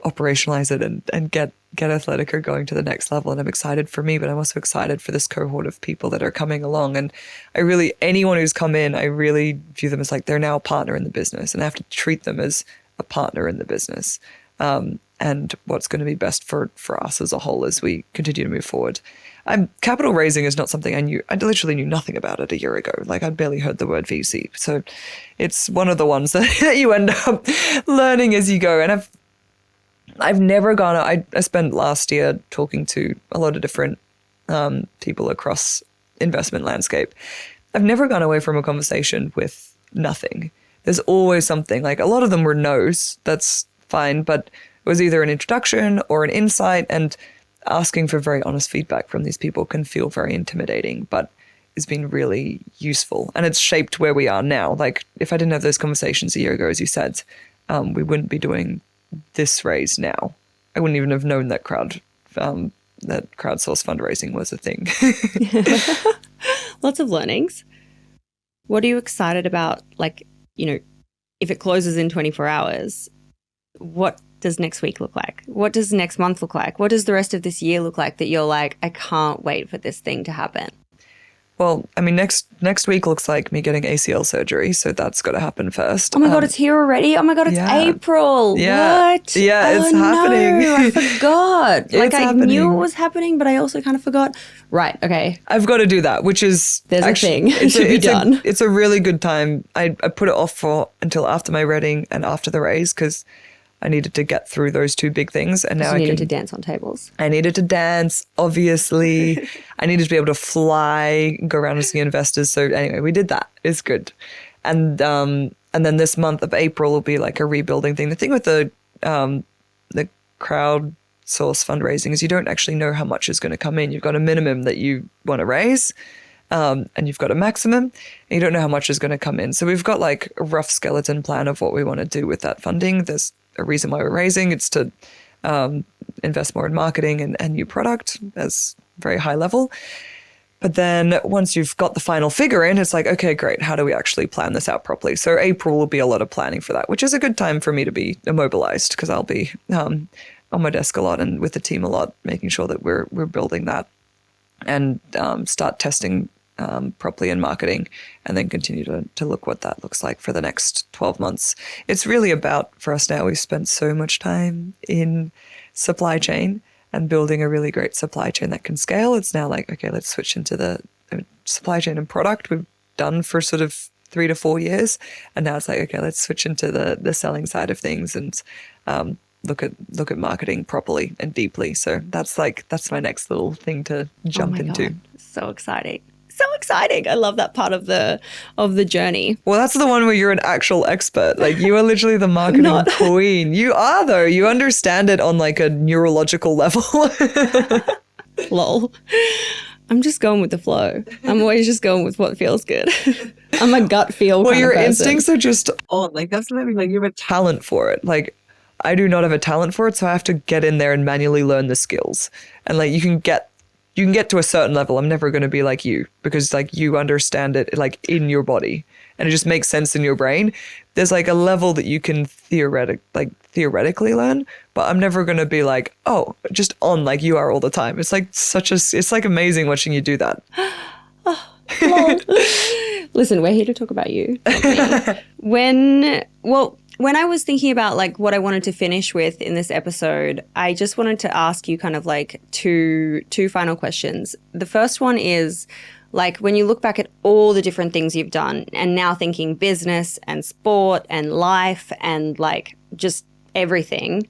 operationalize it and get Earthletica going to the next level. And I'm excited for me, but I'm also excited for this cohort of people that are coming along. And anyone who's come in, I really view them as like, they're now a partner in the business and I have to treat them as a partner in the business. And what's going to be best for us as a whole as we continue to move forward. Capital raising is not something I knew. I literally knew nothing about it a year ago. Like I'd barely heard the word VC. So it's one of the ones that you end up learning as you go. And I've never gone, I spent last year talking to a lot of different people across investment landscape. I've never gone away from a conversation with nothing. There's always something. Like a lot of them were no's. That's fine. But it was either an introduction or an insight, and asking for very honest feedback from these people can feel very intimidating, but it's been really useful. And it's shaped where we are now. Like if I didn't have those conversations a year ago, as you said, we wouldn't be doing this raise now. I wouldn't even have known that crowdsourced fundraising was a thing. Lots of learnings. What are you excited about? Like, you know, if it closes in 24 hours, what does next week look like? What does next month look like? What does the rest of this year look like that you're like, I can't wait for this thing to happen? Well, I mean, next week looks like me getting ACL surgery, so that's got to happen first. Oh my God, it's here already? Oh my God, it's April. Yeah. What? Yeah, it's happening. No, I forgot. Like I happening. knew it was happening, but I also kind of forgot. Right, okay. I've got to do that, which is There's actually, a thing to be done. It's a really good time. I put it off until after my wedding and after the raise because I needed to get through those two big things. And now I needed to dance on tables. I needed to dance, obviously. I needed to be able to fly, go around and see investors. So anyway, we did that. It's good. And then this month of April will be like a rebuilding thing. The thing with the crowdsourced fundraising is you don't actually know how much is going to come in. You've got a minimum that you want to raise. And you've got a maximum, and you don't know how much is going to come in. So we've got like a rough skeleton plan of what we want to do with that funding. There's a reason why we're raising. It's to invest more in marketing and new product as very high level. But then once you've got the final figure in, it's like, okay, great. How do we actually plan this out properly? So April will be a lot of planning for that, which is a good time for me to be immobilized because I'll be on my desk a lot and with the team a lot, making sure that we're building that and start testing properly in marketing and then continue to look what that looks like for the next 12 months. It's really about, for us now, we've spent so much time in supply chain and building a really great supply chain that can scale. It's now like, okay, let's switch into the supply chain and product we've done for sort of 3 to 4 years. And now it's like, okay, let's switch into the selling side of things and look at marketing properly and deeply. So that's my next little thing to jump into. God. So exciting. So exciting. I love that part of the journey. Well, that's the one where you're an actual expert. Like you are literally the marketing queen. You are though. You understand it on like a neurological level. Lol. I'm just going with the flow. I'm always just going with what feels good. I'm a gut feel kind of person. Well, your instincts are just on. Like that's what I mean. Like you have a talent for it. Like I do not have a talent for it, so I have to get in there and manually learn the skills. And like you can get to a certain level. I'm never going to be like you because like you understand it like in your body and it just makes sense in your brain. There's like a level that you can theoretically learn, but I'm never going to be like, oh, just on like you are all the time. It's like it's like amazing watching you do that. Listen, we're here to talk about you. When I was thinking about like what I wanted to finish with in this episode, I just wanted to ask you kind of like two final questions. The first one is like when you look back at all the different things you've done and now thinking business and sport and life and like just everything,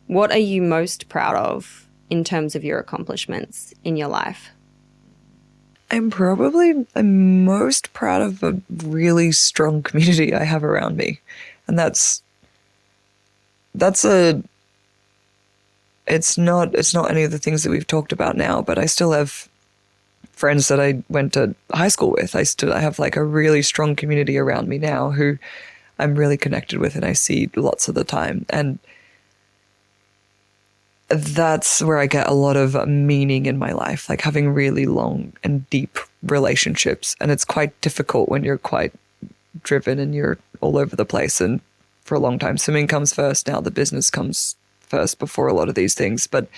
what are you most proud of in terms of your accomplishments in your life? I'm most proud of a really strong community I have around me. And that's it's not any of the things that we've talked about now, but I still have friends that I went to high school with. I have like a really strong community around me now who I'm really connected with and I see lots of the time. And that's where I get a lot of meaning in my life, like having really long and deep relationships. And it's quite difficult when you're quite driven and you're all over the place. And for a long time, swimming comes first. Now the business comes first before a lot of these things. But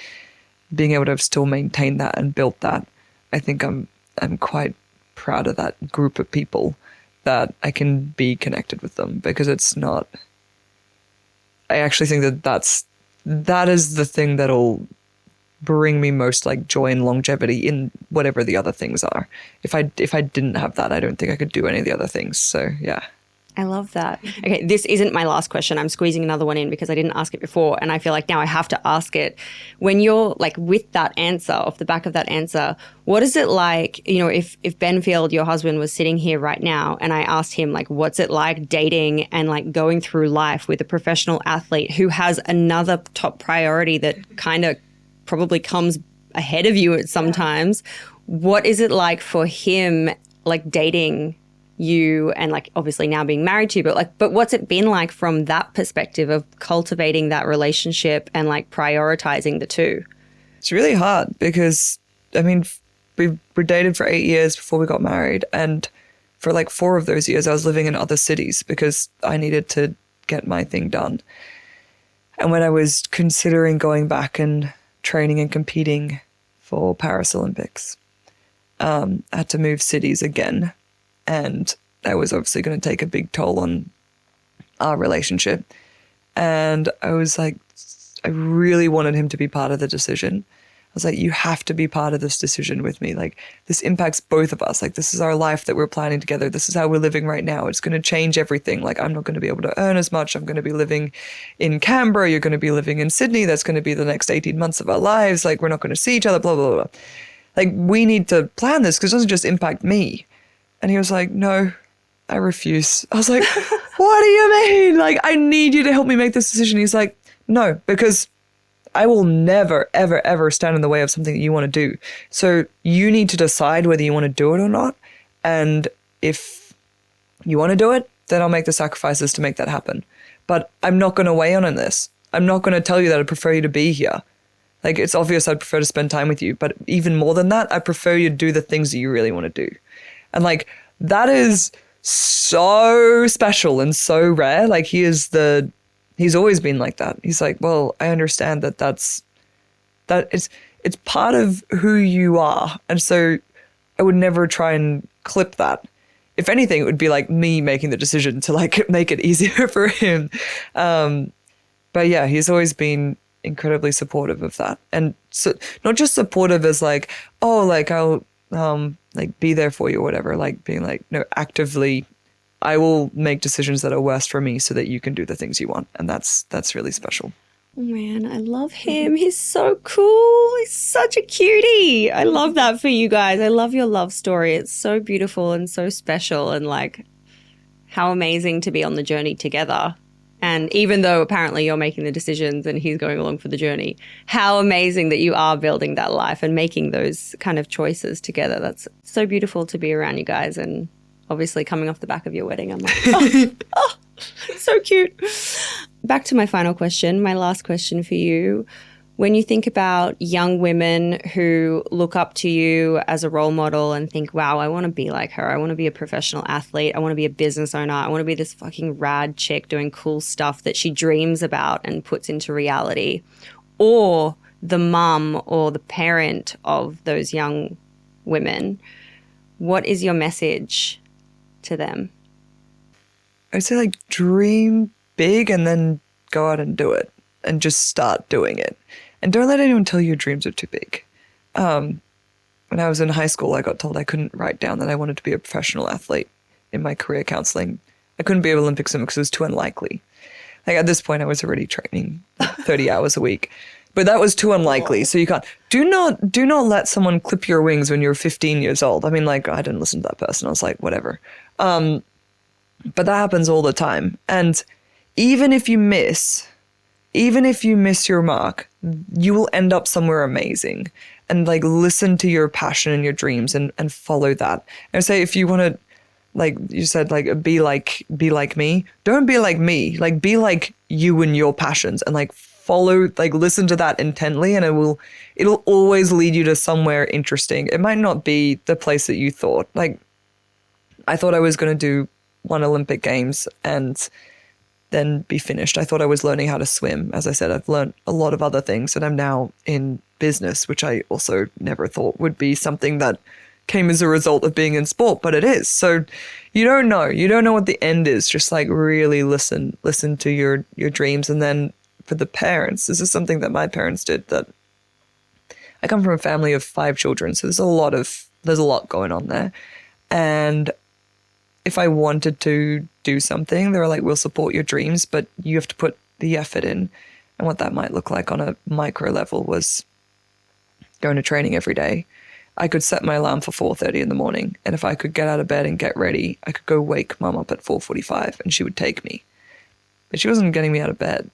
being able to still maintain that and build that, I think I'm quite proud of that group of people, that I can be connected with them, because it's not, I actually think that is the thing that'll bring me most like joy and longevity in whatever the other things are. If I didn't have that, I don't think I could do any of the other things. So yeah. I love that. Okay, this isn't my last question. I'm squeezing another one in because I didn't ask it before, and I feel like now I have to ask it. When you're like with that answer, off the back of that answer, what is it like, you know, if Benfield, your husband, was sitting here right now and I asked him like, what's it like dating and like going through life with a professional athlete who has another top priority that kind of probably comes ahead of you at sometimes. What is it like for him, like dating you and like obviously now being married to you, but what's it been like from that perspective of cultivating that relationship and like prioritizing the two? It's really hard because, I mean, we were dated for 8 years before we got married. And for like 4 of those years, I was living in other cities because I needed to get my thing done. And when I was considering going back and training and competing for Paris Olympics, I had to move cities again. And that was obviously going to take a big toll on our relationship. And I was like, I really wanted him to be part of the decision. I was like, you have to be part of this decision with me. Like, this impacts both of us. Like, this is our life that we're planning together. This is how we're living right now. It's going to change everything. Like, I'm not going to be able to earn as much. I'm going to be living in Canberra. You're going to be living in Sydney. That's going to be the next 18 months of our lives. Like, we're not going to see each other, blah, blah, blah. Like, we need to plan this because it doesn't just impact me. And he was like, no, I refuse. I was like, what do you mean? Like, I need you to help me make this decision. He's like, no, because I will never, ever, ever stand in the way of something that you want to do. So you need to decide whether you want to do it or not. And if you want to do it, then I'll make the sacrifices to make that happen. But I'm not going to weigh in on this. I'm not going to tell you that I prefer you to be here. Like, it's obvious I'd prefer to spend time with you. But even more than that, I prefer you to do the things that you really want to do. And like, that is so special and so rare. Like, he's always been like that. He's like, well, I understand that it's part of who you are. And so I would never try and clip that. If anything, it would be like me making the decision to like make it easier for him. But yeah, he's always been incredibly supportive of that. And so not just supportive as like, oh, like I'll like be there for you or whatever, like being like, no, actively, I will make decisions that are worst for me so that you can do the things you want. And that's really special. Oh man, I love him. He's so cool. He's such a cutie. I love that for you guys. I love your love story. It's so beautiful and so special, and like how amazing to be on the journey together. And even though apparently you're making the decisions and he's going along for the journey, how amazing that you are building that life and making those kind of choices together. That's so beautiful to be around you guys. And obviously coming off the back of your wedding, I'm like, oh, so cute. Back to my final question, my last question for you. When you think about young women who look up to you as a role model and think, wow, I want to be like her. I want to be a professional athlete. I want to be a business owner. I want to be this fucking rad chick doing cool stuff that she dreams about and puts into reality. Or the mum or the parent of those young women. What is your message to them? I'd say like dream big and then go out and do it and just start doing it. And don't let anyone tell you your dreams are too big. When I was in high school, I got told I couldn't write down that I wanted to be a professional athlete in my career counseling. I couldn't be an Olympic swimmer because it was too unlikely. Like at this point, I was already training 30 hours a week. But that was too unlikely. So you can't. Do not let someone clip your wings when you're 15 years old. I mean, like, I didn't listen to that person. I was like, whatever. But that happens all the time. And even if you miss, even if you miss your mark, you will end up somewhere amazing. And like listen to your passion and your dreams and follow that. And say if you want to, like you said, like be like me. Don't be like me. Like be like you and your passions, and like follow, like listen to that intently, and it'll always lead you to somewhere interesting. It might not be the place that you thought. Like I thought I was going to do one Olympic Games and then be finished. I thought I was learning how to swim. As I said, I've learned a lot of other things, and I'm now in business, which I also never thought would be something that came as a result of being in sport, but it is. So you don't know what the end is. Just like really listen to your dreams. And then for the parents, this is something that my parents did. That I come from a family of 5 children, so there's a lot going on there. And if I wanted to do something, they were like, we'll support your dreams, but you have to put the effort in. And what that might look like on a micro level was going to training every day. I could set my alarm for 4:30 in the morning. And if I could get out of bed and get ready, I could go wake mum up at 4:45 and she would take me. But she wasn't getting me out of bed.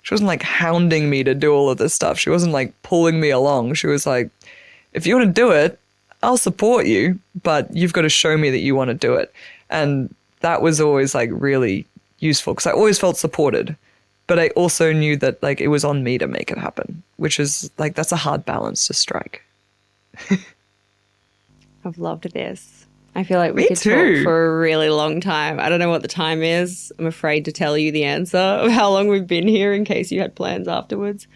She wasn't like hounding me to do all of this stuff. She wasn't like pulling me along. She was like, if you want to do it, I'll support you, but you've got to show me that you want to do it. And that was always like really useful because I always felt supported, but I also knew that like it was on me to make it happen, which is like, that's a hard balance to strike. I've loved this. I feel like we could talk for a really long time. I don't know what the time is. I'm afraid to tell you the answer of how long we've been here in case you had plans afterwards.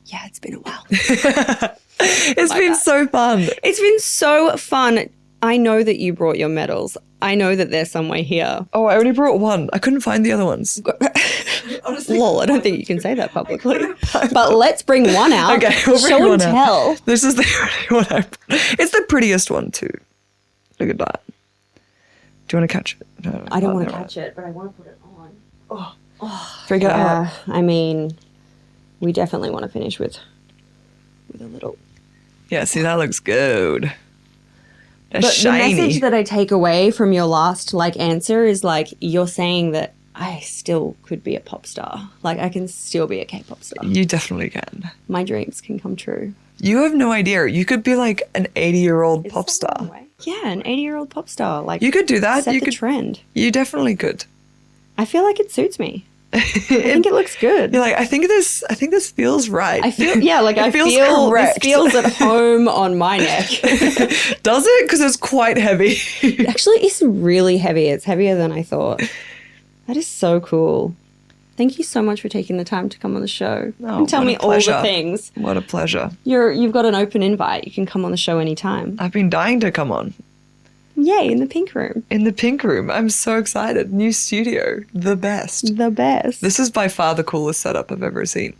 Yeah, it's been a while. It's been so fun. It's been so fun. I know that you brought your medals. I know that they're somewhere here. Oh, I only brought one. I couldn't find the other ones. Honestly, lol, I don't think you can say that publicly. But let's bring one out. Okay, we'll bring Show one and out. tell. This is the only one it's the prettiest one too. Look at that. Do you want to catch it? No, I don't want to catch it, but I want to put it on. Figure it out. I mean, we definitely want to finish with a little. Yeah, see, that looks good. But shiny. The message that I take away from your last answer is you're saying that I still could be a pop star. I can still be a K-pop star. You definitely can. My dreams can come true. You have no idea. You could be like an 80-year-old pop star. Yeah, an 80-year-old pop star. You could do that. Set the trend. You definitely could. I feel like it suits me. I think it looks good. You're like, I think this feels right. I feel correct. This feels at home on my neck. Does it? Because it's quite heavy. Actually, it's really heavy. It's heavier than I thought. That is so cool. Thank you so much for taking the time to come on the show and tell me all the things. What a pleasure. You've got an open invite. You can come on the show anytime. I've been dying to come on. Yay, in the pink room. In the pink room. I'm so excited. New studio. The best. The best. This is by far the coolest setup I've ever seen.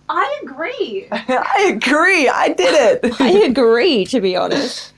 I agree. I agree. I did it. I agree, to be honest.